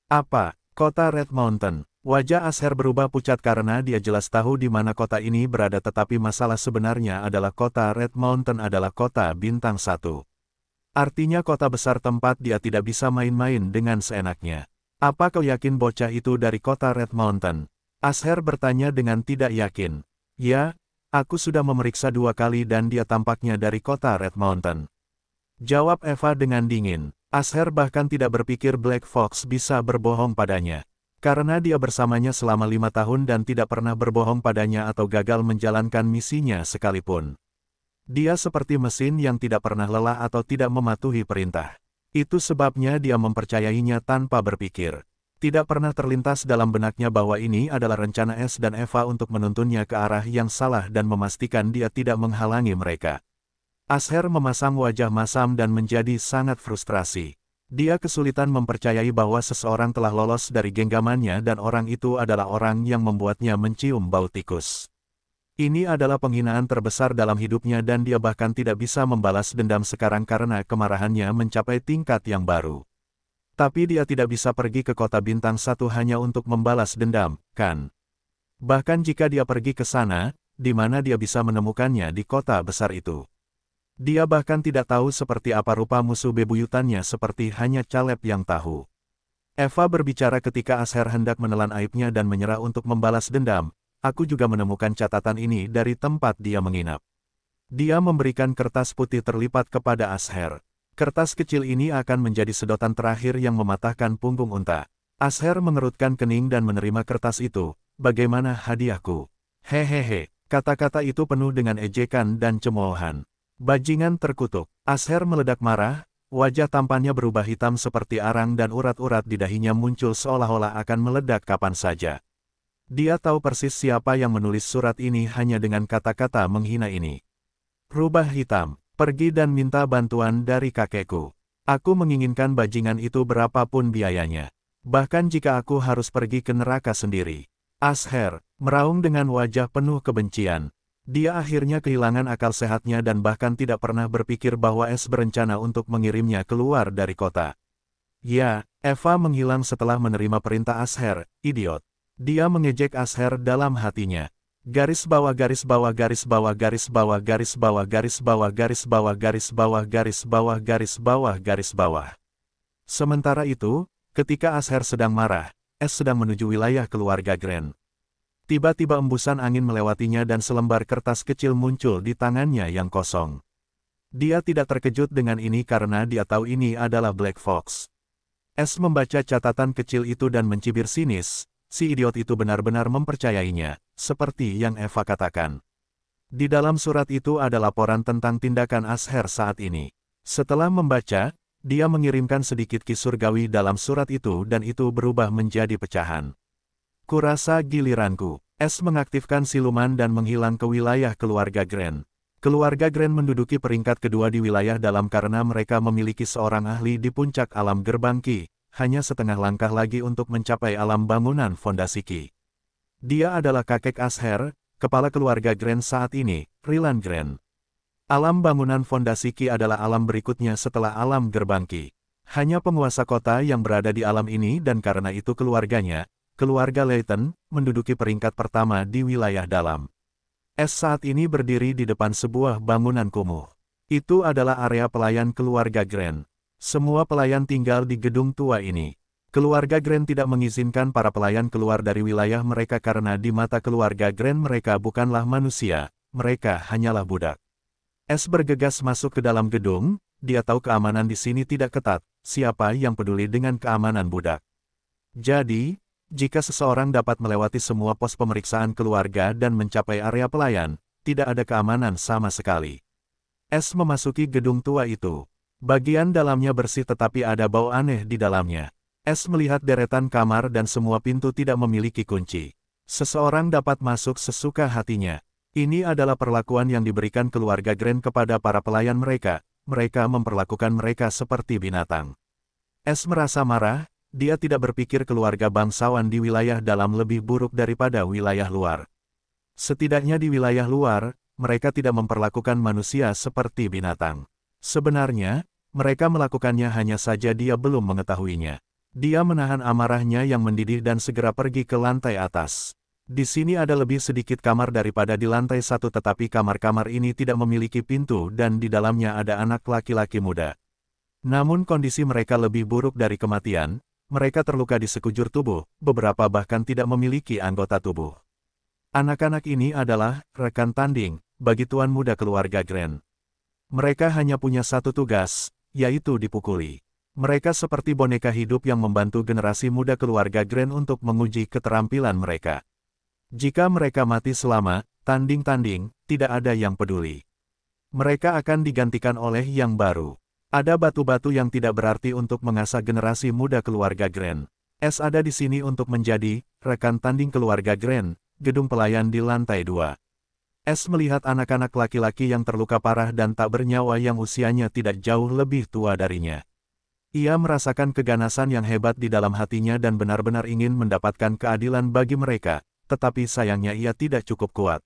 Apa, kota Red Mountain? Wajah Asher berubah pucat karena dia jelas tahu di mana kota ini berada tetapi masalah sebenarnya adalah kota Red Mountain adalah kota bintang 1. Artinya kota besar tempat dia tidak bisa main-main dengan seenaknya. Apa kau yakin bocah itu dari kota Red Mountain? Asher bertanya dengan tidak yakin. Ya, aku sudah memeriksa 2 kali dan dia tampaknya dari kota Red Mountain. Jawab Eva dengan dingin. Asher bahkan tidak berpikir Black Fox bisa berbohong padanya. Karena dia bersamanya selama 5 tahun dan tidak pernah berbohong padanya atau gagal menjalankan misinya sekalipun. Dia seperti mesin yang tidak pernah lelah atau tidak mematuhi perintah. Itu sebabnya dia mempercayainya tanpa berpikir. Tidak pernah terlintas dalam benaknya bahwa ini adalah rencana Es dan Eva untuk menuntunnya ke arah yang salah dan memastikan dia tidak menghalangi mereka. Asher memasang wajah masam dan menjadi sangat frustrasi. Dia kesulitan mempercayai bahwa seseorang telah lolos dari genggamannya dan orang itu adalah orang yang membuatnya mencium bau tikus. Ini adalah penghinaan terbesar dalam hidupnya dan dia bahkan tidak bisa membalas dendam sekarang karena kemarahannya mencapai tingkat yang baru. Tapi dia tidak bisa pergi ke kota bintang 1 hanya untuk membalas dendam, kan? Bahkan jika dia pergi ke sana, di mana dia bisa menemukannya di kota besar itu. Dia bahkan tidak tahu seperti apa rupa musuh bebuyutannya seperti hanya Caleb yang tahu. Eva berbicara ketika Asher hendak menelan aibnya dan menyerah untuk membalas dendam. Aku juga menemukan catatan ini dari tempat dia menginap. Dia memberikan kertas putih terlipat kepada Asher. Kertas kecil ini akan menjadi sedotan terakhir yang mematahkan punggung unta. Asher mengerutkan kening dan menerima kertas itu. Bagaimana hadiahku? Hehehe, kata-kata itu penuh dengan ejekan dan cemoohan. Bajingan terkutuk. Asher meledak marah, wajah tampannya berubah hitam seperti arang dan urat-urat di dahinya muncul seolah-olah akan meledak kapan saja. Dia tahu persis siapa yang menulis surat ini hanya dengan kata-kata menghina ini. Rubah hitam, pergi dan minta bantuan dari kakekku. Aku menginginkan bajingan itu berapapun biayanya. Bahkan jika aku harus pergi ke neraka sendiri. Asher meraung dengan wajah penuh kebencian. Dia akhirnya kehilangan akal sehatnya dan bahkan tidak pernah berpikir bahwa Es berencana untuk mengirimnya keluar dari kota. Ya, Eva menghilang setelah menerima perintah Asher, idiot. Dia mengejek Asher dalam hatinya. Garis bawah garis bawah garis bawah garis bawah garis bawah garis bawah garis bawah garis bawah garis bawah garis bawah garis bawah. Sementara itu, ketika Asher sedang marah, Es sedang menuju wilayah keluarga Grant. Tiba-tiba embusan angin melewatinya dan selembar kertas kecil muncul di tangannya yang kosong. Dia tidak terkejut dengan ini karena dia tahu ini adalah Black Fox. Es membaca catatan kecil itu dan mencibir sinis. Si idiot itu benar-benar mempercayainya, seperti yang Eva katakan. Di dalam surat itu ada laporan tentang tindakan Asher saat ini. Setelah membaca, dia mengirimkan sedikit kisah surgawi dalam surat itu dan itu berubah menjadi pecahan. Kurasa giliranku. Es mengaktifkan siluman dan menghilang ke wilayah keluarga Grant. Keluarga Grant menduduki peringkat kedua di wilayah dalam karena mereka memiliki seorang ahli di puncak alam gerbang Ki. Hanya setengah langkah lagi untuk mencapai alam bangunan fondasi Ki. Dia adalah kakek Asher, kepala keluarga Grant saat ini, Ryland Grant. Alam bangunan fondasi Ki adalah alam berikutnya setelah alam gerbang Ki. Hanya penguasa kota yang berada di alam ini dan karena itu keluarganya, keluarga Layton, menduduki peringkat pertama di wilayah dalam. Es saat ini berdiri di depan sebuah bangunan kumuh. Itu adalah area pelayan keluarga Grant. Semua pelayan tinggal di gedung tua ini. Keluarga Grant tidak mengizinkan para pelayan keluar dari wilayah mereka karena di mata keluarga Grant mereka bukanlah manusia, mereka hanyalah budak. Es bergegas masuk ke dalam gedung, dia tahu keamanan di sini tidak ketat, siapa yang peduli dengan keamanan budak. Jadi, jika seseorang dapat melewati semua pos pemeriksaan keluarga dan mencapai area pelayan, tidak ada keamanan sama sekali. Es memasuki gedung tua itu. Bagian dalamnya bersih tetapi ada bau aneh di dalamnya. Es melihat deretan kamar dan semua pintu tidak memiliki kunci. Seseorang dapat masuk sesuka hatinya. Ini adalah perlakuan yang diberikan keluarga Grant kepada para pelayan mereka. Mereka memperlakukan mereka seperti binatang. Es merasa marah, dia tidak berpikir keluarga bangsawan di wilayah dalam lebih buruk daripada wilayah luar. Setidaknya di wilayah luar, mereka tidak memperlakukan manusia seperti binatang. Sebenarnya, mereka melakukannya hanya saja dia belum mengetahuinya. Dia menahan amarahnya yang mendidih dan segera pergi ke lantai atas. Di sini ada lebih sedikit kamar daripada di lantai 1 tetapi kamar-kamar ini tidak memiliki pintu dan di dalamnya ada anak laki-laki muda. Namun kondisi mereka lebih buruk dari kematian, mereka terluka di sekujur tubuh, beberapa bahkan tidak memiliki anggota tubuh. Anak-anak ini adalah rekan tanding bagi tuan muda keluarga Grant. Mereka hanya punya satu tugas, yaitu dipukuli. Mereka seperti boneka hidup yang membantu generasi muda keluarga Grant untuk menguji keterampilan mereka. Jika mereka mati selama tanding-tanding, tidak ada yang peduli. Mereka akan digantikan oleh yang baru. Ada batu-batu yang tidak berarti untuk mengasah generasi muda keluarga Grant. Es ada di sini untuk menjadi rekan tanding keluarga Grant, gedung pelayan di lantai 2. Es melihat anak-anak laki-laki yang terluka parah dan tak bernyawa yang usianya tidak jauh lebih tua darinya. Ia merasakan keganasan yang hebat di dalam hatinya dan benar-benar ingin mendapatkan keadilan bagi mereka, tetapi sayangnya ia tidak cukup kuat.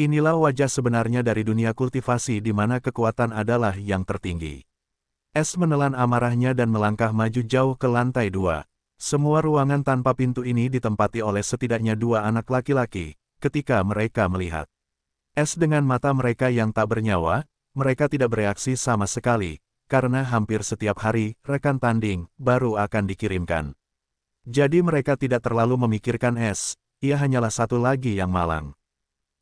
Inilah wajah sebenarnya dari dunia kultivasi di mana kekuatan adalah yang tertinggi. Es menelan amarahnya dan melangkah maju jauh ke lantai 2. Semua ruangan tanpa pintu ini ditempati oleh setidaknya 2 anak laki-laki. Ketika mereka melihat Es dengan mata mereka yang tak bernyawa, mereka tidak bereaksi sama sekali, karena hampir setiap hari, rekan tanding baru akan dikirimkan. Jadi mereka tidak terlalu memikirkan Es, ia hanyalah satu lagi yang malang.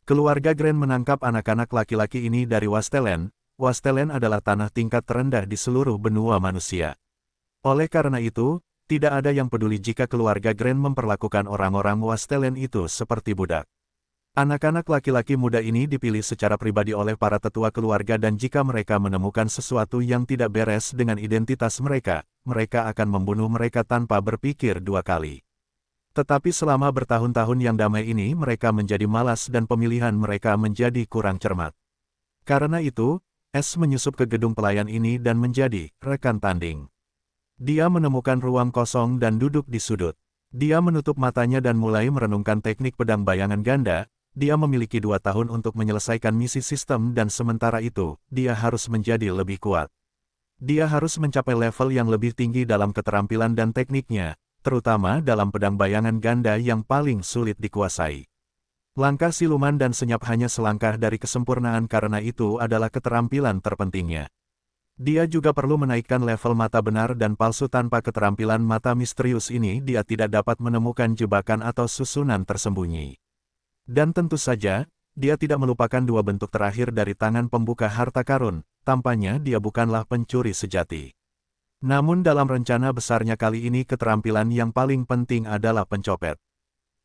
Keluarga Grant menangkap anak-anak laki-laki ini dari Wastelen. Wastelen adalah tanah tingkat terendah di seluruh benua manusia. Oleh karena itu, tidak ada yang peduli jika keluarga Grant memperlakukan orang-orang Wastelen itu seperti budak. Anak-anak laki-laki muda ini dipilih secara pribadi oleh para tetua keluarga dan jika mereka menemukan sesuatu yang tidak beres dengan identitas mereka, mereka akan membunuh mereka tanpa berpikir 2 kali. Tetapi selama bertahun-tahun yang damai ini mereka menjadi malas dan pemilihan mereka menjadi kurang cermat. Karena itu, Es menyusup ke gedung pelayan ini dan menjadi rekan tanding. Dia menemukan ruang kosong dan duduk di sudut. Dia menutup matanya dan mulai merenungkan teknik pedang bayangan ganda. Dia memiliki 2 tahun untuk menyelesaikan misi sistem dan sementara itu, dia harus menjadi lebih kuat. Dia harus mencapai level yang lebih tinggi dalam keterampilan dan tekniknya, terutama dalam pedang bayangan ganda yang paling sulit dikuasai. Langkah siluman dan senyap hanya selangkah dari kesempurnaan karena itu adalah keterampilan terpentingnya. Dia juga perlu menaikkan level mata benar dan palsu tanpa keterampilan mata misterius ini dia tidak dapat menemukan jebakan atau susunan tersembunyi. Dan tentu saja, dia tidak melupakan 2 bentuk terakhir dari tangan pembuka harta karun, tampaknya dia bukanlah pencuri sejati. Namun dalam rencana besarnya kali ini keterampilan yang paling penting adalah pencopet.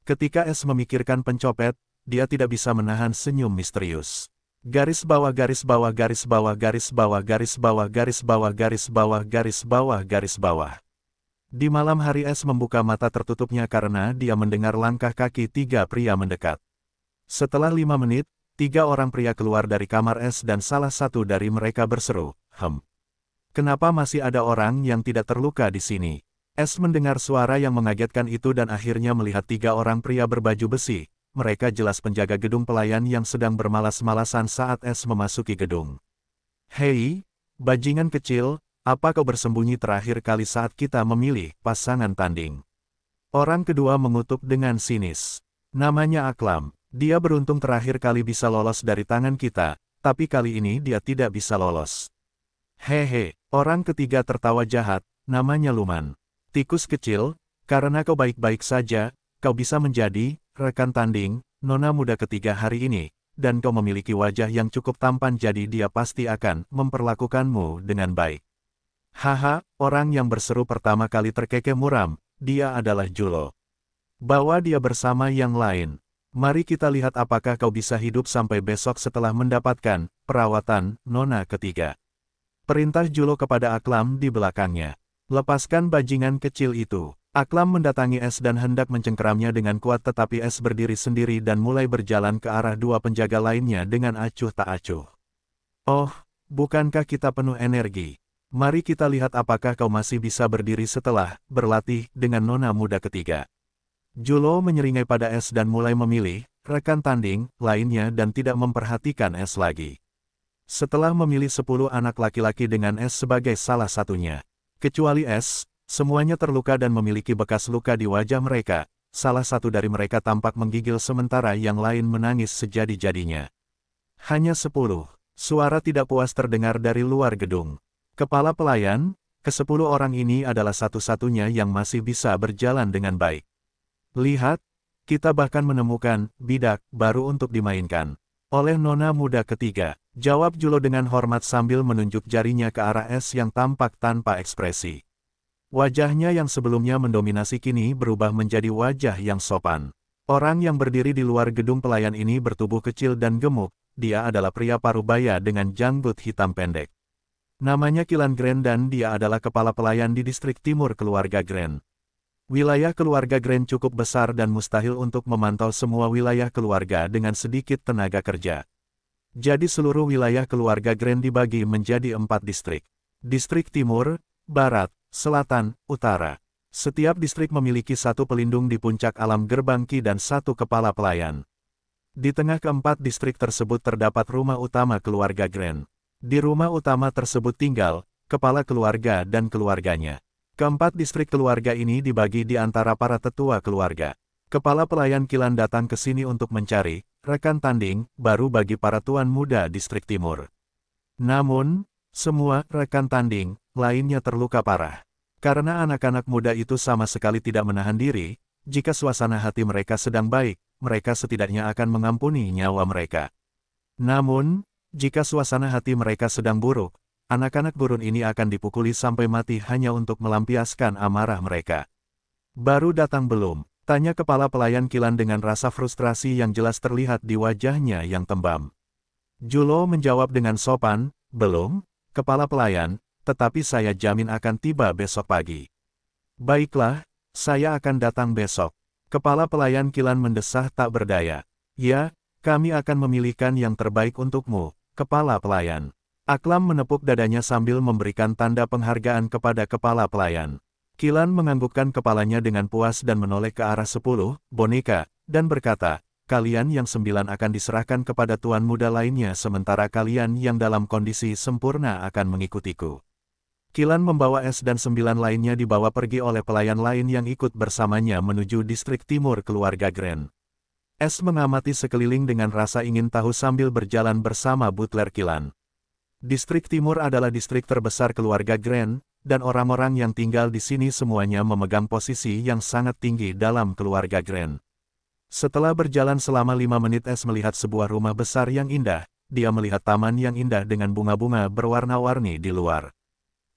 Ketika Es memikirkan pencopet, dia tidak bisa menahan senyum misterius. Garis bawah garis bawah garis bawah garis bawah garis bawah garis bawah garis bawah garis bawah garis bawah. Di malam hari Es membuka mata tertutupnya karena dia mendengar langkah kaki 3 pria mendekat. Setelah 5 menit, 3 orang pria keluar dari kamar Es dan salah satu dari mereka berseru, Kenapa masih ada orang yang tidak terluka di sini?" Es mendengar suara yang mengagetkan itu dan akhirnya melihat 3 orang pria berbaju besi. Mereka jelas penjaga gedung pelayan yang sedang bermalas-malasan saat Es memasuki gedung. "Hei, bajingan kecil, apa kau bersembunyi terakhir kali saat kita memilih pasangan tanding?" Orang kedua mengutuk dengan sinis. "Namanya Aklam. Dia beruntung terakhir kali bisa lolos dari tangan kita, tapi kali ini dia tidak bisa lolos." "Hehe," orang ketiga tertawa jahat, "namanya Luman. Tikus kecil, karena kau baik-baik saja, kau bisa menjadi rekan tanding nona muda ketiga hari ini, dan kau memiliki wajah yang cukup tampan jadi dia pasti akan memperlakukanmu dengan baik." "Haha," orang yang berseru pertama kali terkekeh muram, "dia adalah Julo. Bawa dia bersama yang lain. Mari kita lihat apakah kau bisa hidup sampai besok setelah mendapatkan perawatan nona ketiga." Perintah Julo kepada Aklam di belakangnya. "Lepaskan bajingan kecil itu." Aklam mendatangi Es dan hendak mencengkeramnya dengan kuat tetapi Es berdiri sendiri dan mulai berjalan ke arah 2 penjaga lainnya dengan acuh tak acuh. "Oh, bukankah kita penuh energi? Mari kita lihat apakah kau masih bisa berdiri setelah berlatih dengan nona muda ketiga." Julo menyeringai pada Es dan mulai memilih rekan tanding lainnya dan tidak memperhatikan Es lagi. Setelah memilih 10 anak laki-laki dengan Es sebagai salah satunya, kecuali Es, semuanya terluka dan memiliki bekas luka di wajah mereka. Salah satu dari mereka tampak menggigil sementara yang lain menangis sejadi-jadinya. Hanya 10. Suara tidak puas terdengar dari luar gedung. Kepala pelayan, ke-10 orang ini adalah satu-satunya yang masih bisa berjalan dengan baik. "Lihat, kita bahkan menemukan bidak baru untuk dimainkan oleh nona muda ketiga," jawab Julo dengan hormat sambil menunjuk jarinya ke arah Es yang tampak tanpa ekspresi. Wajahnya yang sebelumnya mendominasi kini berubah menjadi wajah yang sopan. Orang yang berdiri di luar gedung pelayan ini bertubuh kecil dan gemuk, dia adalah pria parubaya dengan janggut hitam pendek. Namanya Kilan Grant dan dia adalah kepala pelayan di distrik timur keluarga Grant. Wilayah keluarga Grant cukup besar dan mustahil untuk memantau semua wilayah keluarga dengan sedikit tenaga kerja. Jadi seluruh wilayah keluarga Grant dibagi menjadi 4 distrik. Distrik Timur, Barat, selatan, utara. Setiap distrik memiliki satu pelindung di puncak alam gerbang Qi dan satu kepala pelayan. Di tengah keempat distrik tersebut terdapat rumah utama keluarga Grand. Di rumah utama tersebut tinggal kepala keluarga dan keluarganya. Keempat distrik keluarga ini dibagi di antara para tetua keluarga. Kepala pelayan Qilan datang ke sini untuk mencari rekan tanding baru bagi para tuan muda distrik timur. Namun, semua rekan tanding lainnya terluka parah. Karena anak-anak muda itu sama sekali tidak menahan diri, jika suasana hati mereka sedang baik, mereka setidaknya akan mengampuni nyawa mereka. Namun, jika suasana hati mereka sedang buruk, anak-anak gurun ini akan dipukuli sampai mati hanya untuk melampiaskan amarah mereka. Baru datang belum? Tanya kepala pelayan Qilan dengan rasa frustrasi yang jelas terlihat di wajahnya yang tembam. Julo menjawab dengan sopan, belum, kepala pelayan, tetapi saya jamin akan tiba besok pagi. Baiklah, saya akan datang besok. Kepala pelayan Qilan mendesah tak berdaya. Ya, kami akan memilihkan yang terbaik untukmu, kepala pelayan. Aklam menepuk dadanya sambil memberikan tanda penghargaan kepada kepala pelayan. Qilan menganggukkan kepalanya dengan puas dan menoleh ke arah 10 boneka, dan berkata, kalian yang 9 akan diserahkan kepada tuan muda lainnya sementara kalian yang dalam kondisi sempurna akan mengikutiku. Qilan membawa Es dan 9 lainnya dibawa pergi oleh pelayan lain yang ikut bersamanya menuju distrik timur keluarga Grand. Es mengamati sekeliling dengan rasa ingin tahu sambil berjalan bersama butler Qilan. Distrik timur adalah distrik terbesar keluarga Grand, dan orang-orang yang tinggal di sini semuanya memegang posisi yang sangat tinggi dalam keluarga Grand. Setelah berjalan selama 5 menit Es melihat sebuah rumah besar yang indah, dia melihat taman yang indah dengan bunga-bunga berwarna-warni di luar.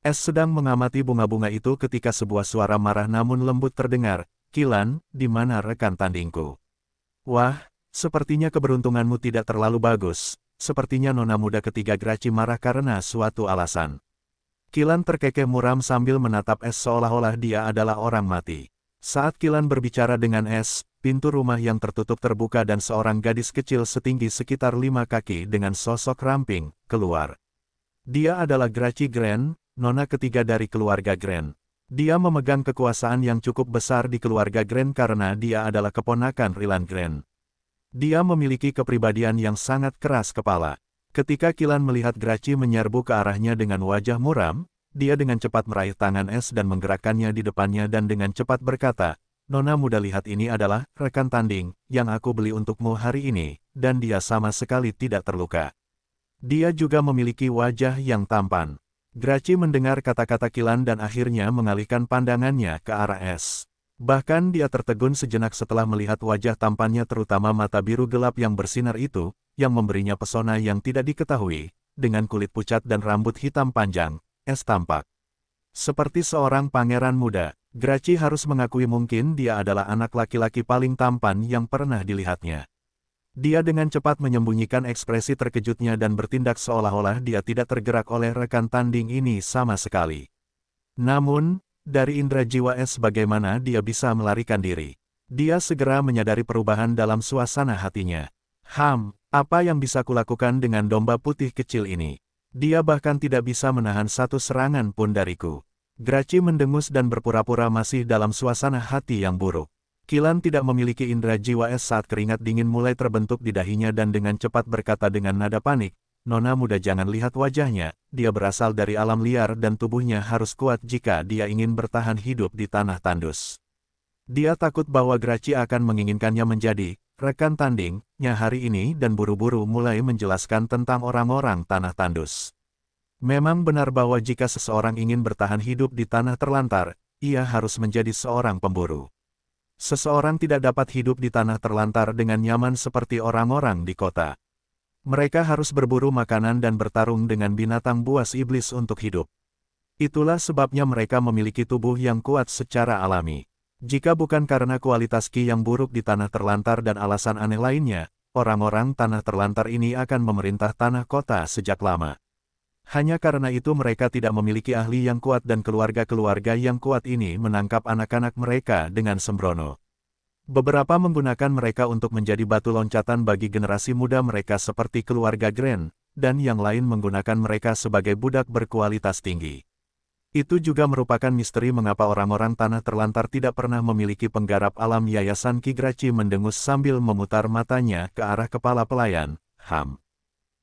Es sedang mengamati bunga-bunga itu ketika sebuah suara marah namun lembut terdengar, Qilan, di mana rekan tandingku? Wah, sepertinya keberuntunganmu tidak terlalu bagus, sepertinya nona muda ketiga Graci marah karena suatu alasan. Qilan terkekeh muram sambil menatap Es seolah-olah dia adalah orang mati. Saat Qilan berbicara dengan Es, pintu rumah yang tertutup terbuka dan seorang gadis kecil setinggi sekitar 5 kaki dengan sosok ramping, keluar. Dia adalah Graci Grand, nona ketiga dari keluarga Grand. Dia memegang kekuasaan yang cukup besar di keluarga Grand karena dia adalah keponakan Rilan Grand. Dia memiliki kepribadian yang sangat keras kepala. Ketika Qilan melihat Graci menyerbu ke arahnya dengan wajah muram, dia dengan cepat meraih tangan Es dan menggerakkannya di depannya dan dengan cepat berkata, Nona muda lihat ini adalah rekan tanding yang aku beli untukmu hari ini, dan dia sama sekali tidak terluka. Dia juga memiliki wajah yang tampan. Graci mendengar kata-kata Qilan dan akhirnya mengalihkan pandangannya ke arah Es. Bahkan dia tertegun sejenak setelah melihat wajah tampannya terutama mata biru gelap yang bersinar itu, yang memberinya pesona yang tidak diketahui. Dengan kulit pucat dan rambut hitam panjang, Es tampak seperti seorang pangeran muda. Graci harus mengakui mungkin dia adalah anak laki-laki paling tampan yang pernah dilihatnya. Dia dengan cepat menyembunyikan ekspresi terkejutnya dan bertindak seolah-olah dia tidak tergerak oleh rekan tanding ini sama sekali. Namun, dari indera jiwa Es bagaimana dia bisa melarikan diri. Dia segera menyadari perubahan dalam suasana hatinya. Apa yang bisa kulakukan dengan domba putih kecil ini? Dia bahkan tidak bisa menahan satu serangan pun dariku. Graci mendengus dan berpura-pura masih dalam suasana hati yang buruk. Qilan tidak memiliki indera jiwa Es saat keringat dingin mulai terbentuk di dahinya dan dengan cepat berkata dengan nada panik, Nona muda jangan lihat wajahnya, dia berasal dari alam liar dan tubuhnya harus kuat jika dia ingin bertahan hidup di tanah tandus. Dia takut bahwa Graci akan menginginkannya menjadi rekan tandingnya hari ini dan buru-buru mulai menjelaskan tentang orang-orang tanah tandus. Memang benar bahwa jika seseorang ingin bertahan hidup di tanah terlantar, ia harus menjadi seorang pemburu. Seseorang tidak dapat hidup di tanah terlantar dengan nyaman seperti orang-orang di kota. Mereka harus berburu makanan dan bertarung dengan binatang buas iblis untuk hidup. Itulah sebabnya mereka memiliki tubuh yang kuat secara alami. Jika bukan karena kualitas Qi yang buruk di tanah terlantar dan alasan aneh lainnya, orang-orang tanah terlantar ini akan memerintah tanah kota sejak lama. Hanya karena itu mereka tidak memiliki ahli yang kuat dan keluarga-keluarga yang kuat ini menangkap anak-anak mereka dengan sembrono. Beberapa menggunakan mereka untuk menjadi batu loncatan bagi generasi muda mereka seperti keluarga Grand, dan yang lain menggunakan mereka sebagai budak berkualitas tinggi. Itu juga merupakan misteri mengapa orang-orang tanah terlantar tidak pernah memiliki penggarap alam. Yayasan Ki Graci mendengus sambil memutar matanya ke arah kepala pelayan.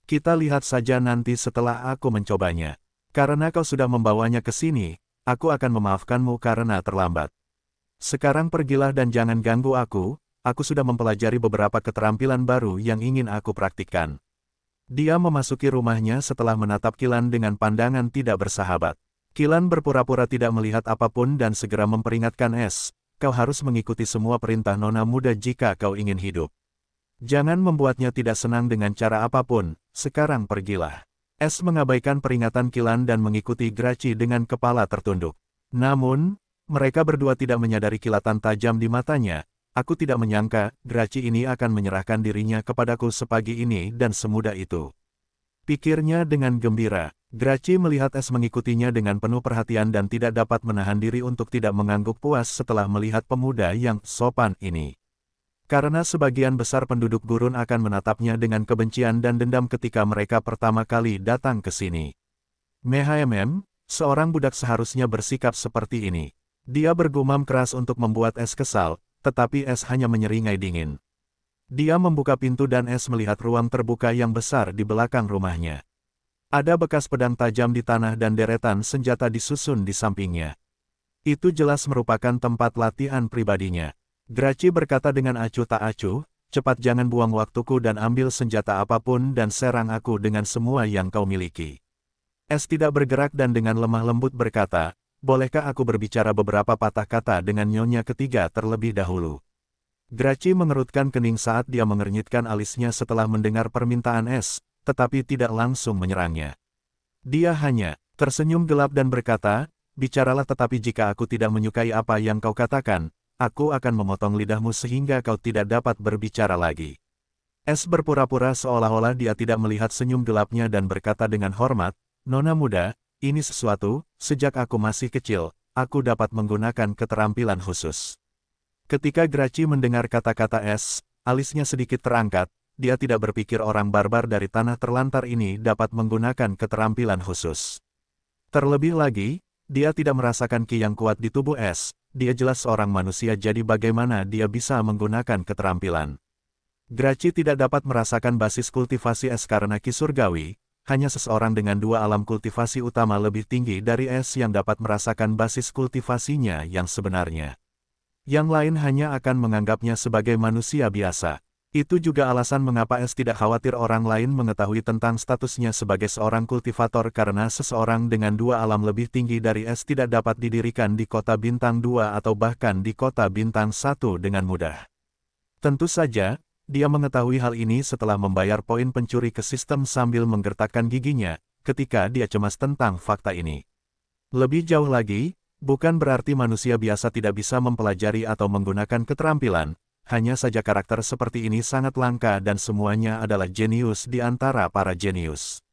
Kita lihat saja nanti setelah aku mencobanya. Karena kau sudah membawanya ke sini, aku akan memaafkanmu karena terlambat. Sekarang pergilah dan jangan ganggu aku sudah mempelajari beberapa keterampilan baru yang ingin aku praktikkan. Dia memasuki rumahnya setelah menatap Kilan dengan pandangan tidak bersahabat. Kilan berpura-pura tidak melihat apapun dan segera memperingatkan Es, kau harus mengikuti semua perintah nona muda jika kau ingin hidup. Jangan membuatnya tidak senang dengan cara apapun, sekarang pergilah. Es mengabaikan peringatan Kilan dan mengikuti Graci dengan kepala tertunduk. Namun, mereka berdua tidak menyadari kilatan tajam di matanya. Aku tidak menyangka, Graci ini akan menyerahkan dirinya kepadaku sepagi ini dan semudah itu. Pikirnya dengan gembira. Graci melihat Es mengikutinya dengan penuh perhatian dan tidak dapat menahan diri untuk tidak mengangguk puas setelah melihat pemuda yang sopan ini. Karena sebagian besar penduduk gurun akan menatapnya dengan kebencian dan dendam ketika mereka pertama kali datang ke sini. Seorang budak seharusnya bersikap seperti ini. Dia bergumam keras untuk membuat Es kesal, tetapi Es hanya menyeringai dingin. Dia membuka pintu dan Es melihat ruang terbuka yang besar di belakang rumahnya. Ada bekas pedang tajam di tanah dan deretan senjata disusun di sampingnya. Itu jelas merupakan tempat latihan pribadinya. Graci berkata dengan acuh tak acuh, cepat jangan buang waktuku dan ambil senjata apapun dan serang aku dengan semua yang kau miliki. Es tidak bergerak dan dengan lemah lembut berkata, bolehkah aku berbicara beberapa patah kata dengan nyonya ketiga terlebih dahulu? Graci mengerutkan kening saat dia mengernyitkan alisnya setelah mendengar permintaan Es, tetapi tidak langsung menyerangnya. Dia hanya tersenyum gelap dan berkata, bicaralah tetapi jika aku tidak menyukai apa yang kau katakan, aku akan memotong lidahmu sehingga kau tidak dapat berbicara lagi. Es berpura-pura seolah-olah dia tidak melihat senyum gelapnya dan berkata dengan hormat, Nona muda, ini sesuatu, sejak aku masih kecil, aku dapat menggunakan keterampilan khusus. Ketika Graci mendengar kata-kata Es, alisnya sedikit terangkat. Dia tidak berpikir orang barbar dari tanah terlantar ini dapat menggunakan keterampilan khusus. Terlebih lagi, dia tidak merasakan ki yang kuat di tubuh Es, dia jelas seorang manusia jadi bagaimana dia bisa menggunakan keterampilan. Graci tidak dapat merasakan basis kultivasi Es karena ki surgawi, hanya seseorang dengan dua alam kultivasi utama lebih tinggi dari Es yang dapat merasakan basis kultivasinya yang sebenarnya. Yang lain hanya akan menganggapnya sebagai manusia biasa. Itu juga alasan mengapa Es tidak khawatir orang lain mengetahui tentang statusnya sebagai seorang kultivator karena seseorang dengan dua alam lebih tinggi dari Es tidak dapat didirikan di kota bintang 2 atau bahkan di kota bintang 1 dengan mudah. Tentu saja, dia mengetahui hal ini setelah membayar poin pencuri ke sistem sambil menggertakkan giginya, ketika dia cemas tentang fakta ini. Lebih jauh lagi, bukan berarti manusia biasa tidak bisa mempelajari atau menggunakan keterampilan. Hanya saja karakter seperti ini sangat langka dan semuanya adalah jenius di antara para jenius.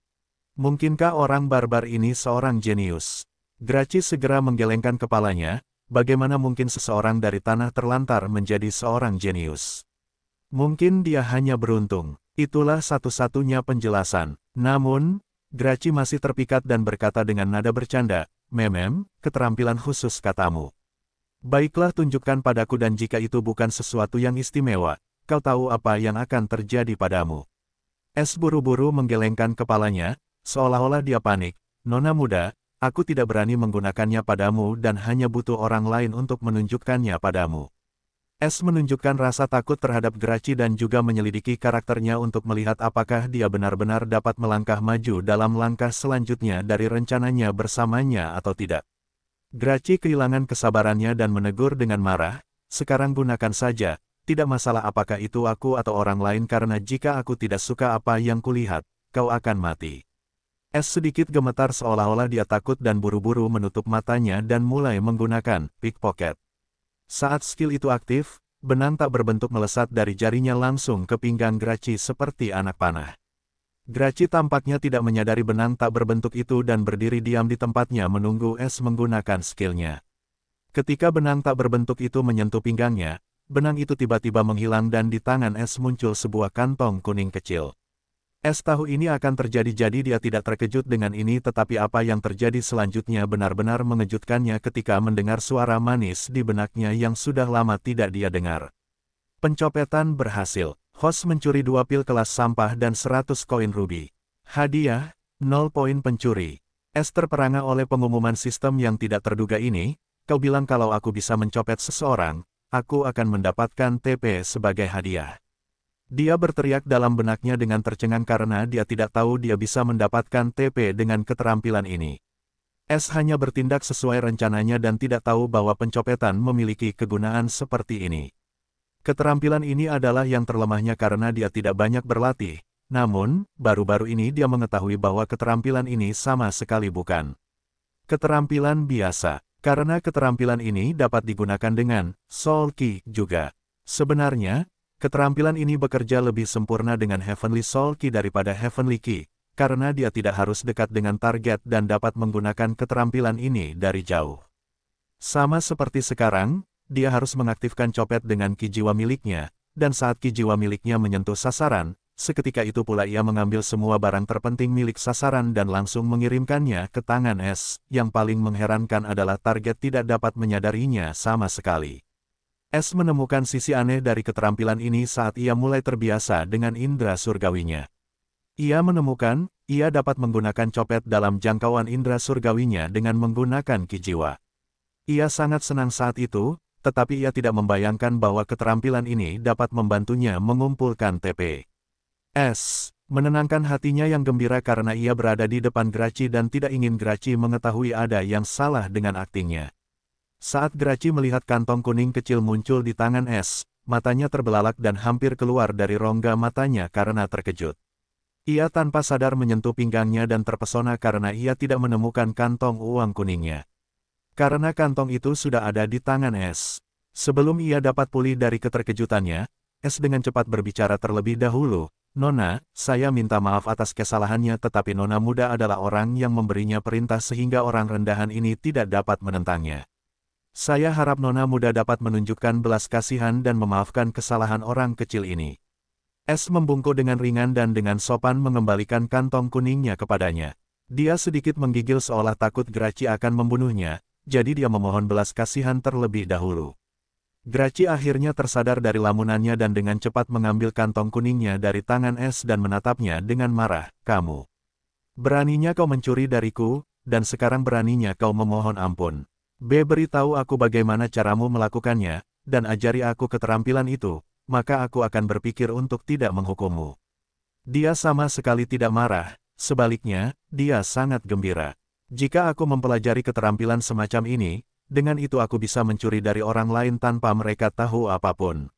Mungkinkah orang barbar ini seorang jenius? Graci segera menggelengkan kepalanya, bagaimana mungkin seseorang dari tanah terlantar menjadi seorang jenius? Mungkin dia hanya beruntung, itulah satu-satunya penjelasan. Namun, Graci masih terpikat dan berkata dengan nada bercanda, keterampilan khusus katamu. Baiklah tunjukkan padaku dan jika itu bukan sesuatu yang istimewa, kau tahu apa yang akan terjadi padamu. Es buru-buru menggelengkan kepalanya, seolah-olah dia panik. Nona muda, aku tidak berani menggunakannya padamu dan hanya butuh orang lain untuk menunjukkannya padamu. Es menunjukkan rasa takut terhadap Graci dan juga menyelidiki karakternya untuk melihat apakah dia benar-benar dapat melangkah maju dalam langkah selanjutnya dari rencananya bersamanya atau tidak. Graci kehilangan kesabarannya dan menegur dengan marah, sekarang gunakan saja, tidak masalah apakah itu aku atau orang lain karena jika aku tidak suka apa yang kulihat, kau akan mati. Es sedikit gemetar seolah-olah dia takut dan buru-buru menutup matanya dan mulai menggunakan pickpocket. Saat skill itu aktif, benang tak berbentuk melesat dari jarinya langsung ke pinggang Graci seperti anak panah. Graci tampaknya tidak menyadari benang tak berbentuk itu dan berdiri diam di tempatnya menunggu Es menggunakan skillnya. Ketika benang tak berbentuk itu menyentuh pinggangnya, benang itu tiba-tiba menghilang dan di tangan Es muncul sebuah kantong kuning kecil. Es tahu ini akan terjadi, jadi dia tidak terkejut dengan ini, tetapi apa yang terjadi selanjutnya benar-benar mengejutkannya ketika mendengar suara manis di benaknya yang sudah lama tidak dia dengar. Pencopetan berhasil. Host mencuri 2 pil kelas sampah dan 100 koin ruby. Hadiah, 0 poin pencuri. Es terperangah oleh pengumuman sistem yang tidak terduga ini. Kau bilang kalau aku bisa mencopet seseorang, aku akan mendapatkan TP sebagai hadiah. Dia berteriak dalam benaknya dengan tercengang karena dia tidak tahu dia bisa mendapatkan TP dengan keterampilan ini. Es hanya bertindak sesuai rencananya dan tidak tahu bahwa pencopetan memiliki kegunaan seperti ini. Keterampilan ini adalah yang terlemahnya karena dia tidak banyak berlatih, namun, baru-baru ini dia mengetahui bahwa keterampilan ini sama sekali bukan keterampilan biasa, karena keterampilan ini dapat digunakan dengan Soul Key juga. Sebenarnya, keterampilan ini bekerja lebih sempurna dengan Heavenly Soul Key daripada Heavenly Key, karena dia tidak harus dekat dengan target dan dapat menggunakan keterampilan ini dari jauh. Sama seperti sekarang, dia harus mengaktifkan copet dengan ki jiwa miliknya, dan saat ki jiwa miliknya menyentuh sasaran, seketika itu pula ia mengambil semua barang terpenting milik sasaran dan langsung mengirimkannya ke tangan Es. Yang paling mengherankan adalah target tidak dapat menyadarinya sama sekali. Es menemukan sisi aneh dari keterampilan ini saat ia mulai terbiasa dengan indera surgawinya. Ia menemukan, ia dapat menggunakan copet dalam jangkauan indera surgawinya dengan menggunakan ki jiwa. Ia sangat senang saat itu, tetapi ia tidak membayangkan bahwa keterampilan ini dapat membantunya mengumpulkan TP. Es menenangkan hatinya yang gembira karena ia berada di depan Grachi dan tidak ingin Grachi mengetahui ada yang salah dengan aktingnya. Saat Grachi melihat kantong kuning kecil muncul di tangan Es, matanya terbelalak dan hampir keluar dari rongga matanya karena terkejut. Ia tanpa sadar menyentuh pinggangnya dan terpesona karena ia tidak menemukan kantong uang kuningnya. Karena kantong itu sudah ada di tangan Es. Sebelum ia dapat pulih dari keterkejutannya, Es dengan cepat berbicara terlebih dahulu, "Nona, saya minta maaf atas kesalahannya, tetapi Nona muda adalah orang yang memberinya perintah sehingga orang rendahan ini tidak dapat menentangnya. Saya harap Nona muda dapat menunjukkan belas kasihan dan memaafkan kesalahan orang kecil ini." Es membungkuk dengan ringan dan dengan sopan mengembalikan kantong kuningnya kepadanya. Dia sedikit menggigil seolah takut Grachi akan membunuhnya, jadi dia memohon belas kasihan terlebih dahulu. Grachi akhirnya tersadar dari lamunannya dan dengan cepat mengambil kantong kuningnya dari tangan Es dan menatapnya dengan marah. "Kamu beraninya kau mencuri dariku, dan sekarang beraninya kau memohon ampun. Beritahu aku bagaimana caramu melakukannya, dan ajari aku keterampilan itu, maka aku akan berpikir untuk tidak menghukummu." Dia sama sekali tidak marah, sebaliknya, dia sangat gembira. "Jika aku mempelajari keterampilan semacam ini, dengan itu aku bisa mencuri dari orang lain tanpa mereka tahu apapun."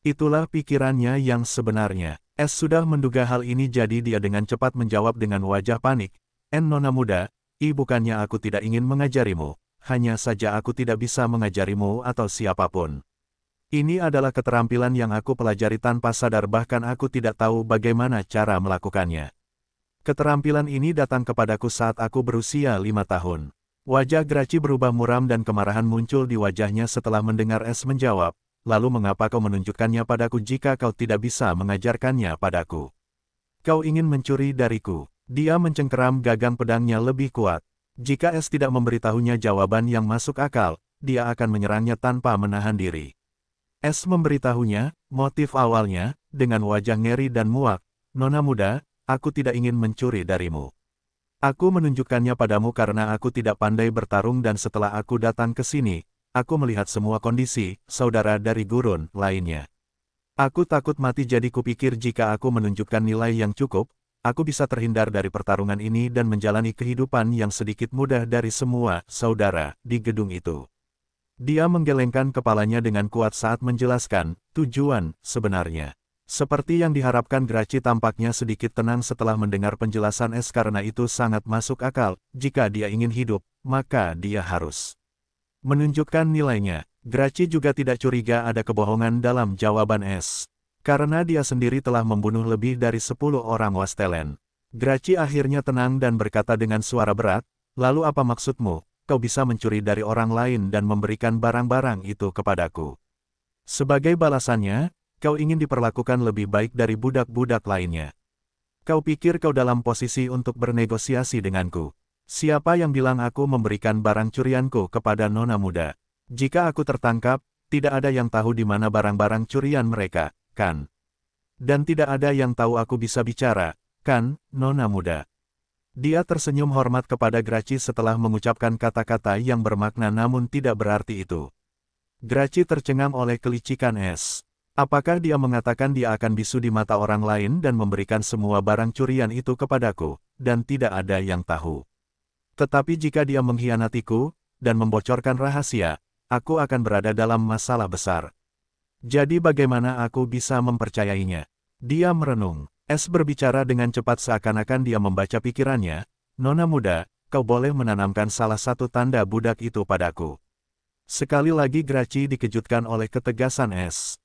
Itulah pikirannya yang sebenarnya. Es sudah menduga hal ini jadi dia dengan cepat menjawab dengan wajah panik, Nona muda, bukannya aku tidak ingin mengajarimu. Hanya saja aku tidak bisa mengajarimu atau siapapun. Ini adalah keterampilan yang aku pelajari tanpa sadar, bahkan aku tidak tahu bagaimana cara melakukannya. Keterampilan ini datang kepadaku saat aku berusia 5 tahun. Wajah Grachi berubah muram dan kemarahan muncul di wajahnya setelah mendengar Es menjawab, "Lalu mengapa kau menunjukkannya padaku jika kau tidak bisa mengajarkannya padaku? Kau ingin mencuri dariku." Dia mencengkeram gagang pedangnya lebih kuat. Jika Es tidak memberitahunya jawaban yang masuk akal, dia akan menyerangnya tanpa menahan diri. Es memberitahunya, motif awalnya, dengan wajah ngeri dan muak, "Nona muda, aku tidak ingin mencuri darimu. Aku menunjukkannya padamu karena aku tidak pandai bertarung dan setelah aku datang ke sini, aku melihat semua kondisi, saudara dari gurun lainnya. Aku takut mati jadi kupikir jika aku menunjukkan nilai yang cukup, aku bisa terhindar dari pertarungan ini dan menjalani kehidupan yang sedikit mudah dari semua saudara di gedung itu." Dia menggelengkan kepalanya dengan kuat saat menjelaskan tujuan sebenarnya. Seperti yang diharapkan, Grachi tampaknya sedikit tenang setelah mendengar penjelasan Es karena itu sangat masuk akal. Jika dia ingin hidup, maka dia harus menunjukkan nilainya. Grachi juga tidak curiga ada kebohongan dalam jawaban Es. Karena dia sendiri telah membunuh lebih dari 10 orang Wastelen. Grachi akhirnya tenang dan berkata dengan suara berat, "Lalu apa maksudmu? Kau bisa mencuri dari orang lain dan memberikan barang-barang itu kepadaku. Sebagai balasannya, kau ingin diperlakukan lebih baik dari budak-budak lainnya." Kau pikir kau dalam posisi untuk bernegosiasi denganku? Siapa yang bilang aku memberikan barang curianku kepada nona muda? Jika aku tertangkap, tidak ada yang tahu di mana barang-barang curian mereka, kan? Dan tidak ada yang tahu aku bisa bicara, kan, nona muda? Dia tersenyum hormat kepada Graci setelah mengucapkan kata-kata yang bermakna namun tidak berarti itu. Graci tercengang oleh kelicikan Es. Apakah dia mengatakan dia akan bisu di mata orang lain dan memberikan semua barang curian itu kepadaku, dan tidak ada yang tahu? Tetapi jika dia mengkhianatiku, dan membocorkan rahasia, aku akan berada dalam masalah besar. Jadi bagaimana aku bisa mempercayainya? Dia merenung. Es berbicara dengan cepat seakan-akan dia membaca pikirannya. Nona muda, kau boleh menanamkan salah satu tanda budak itu padaku. Sekali lagi Graci dikejutkan oleh ketegasan Es.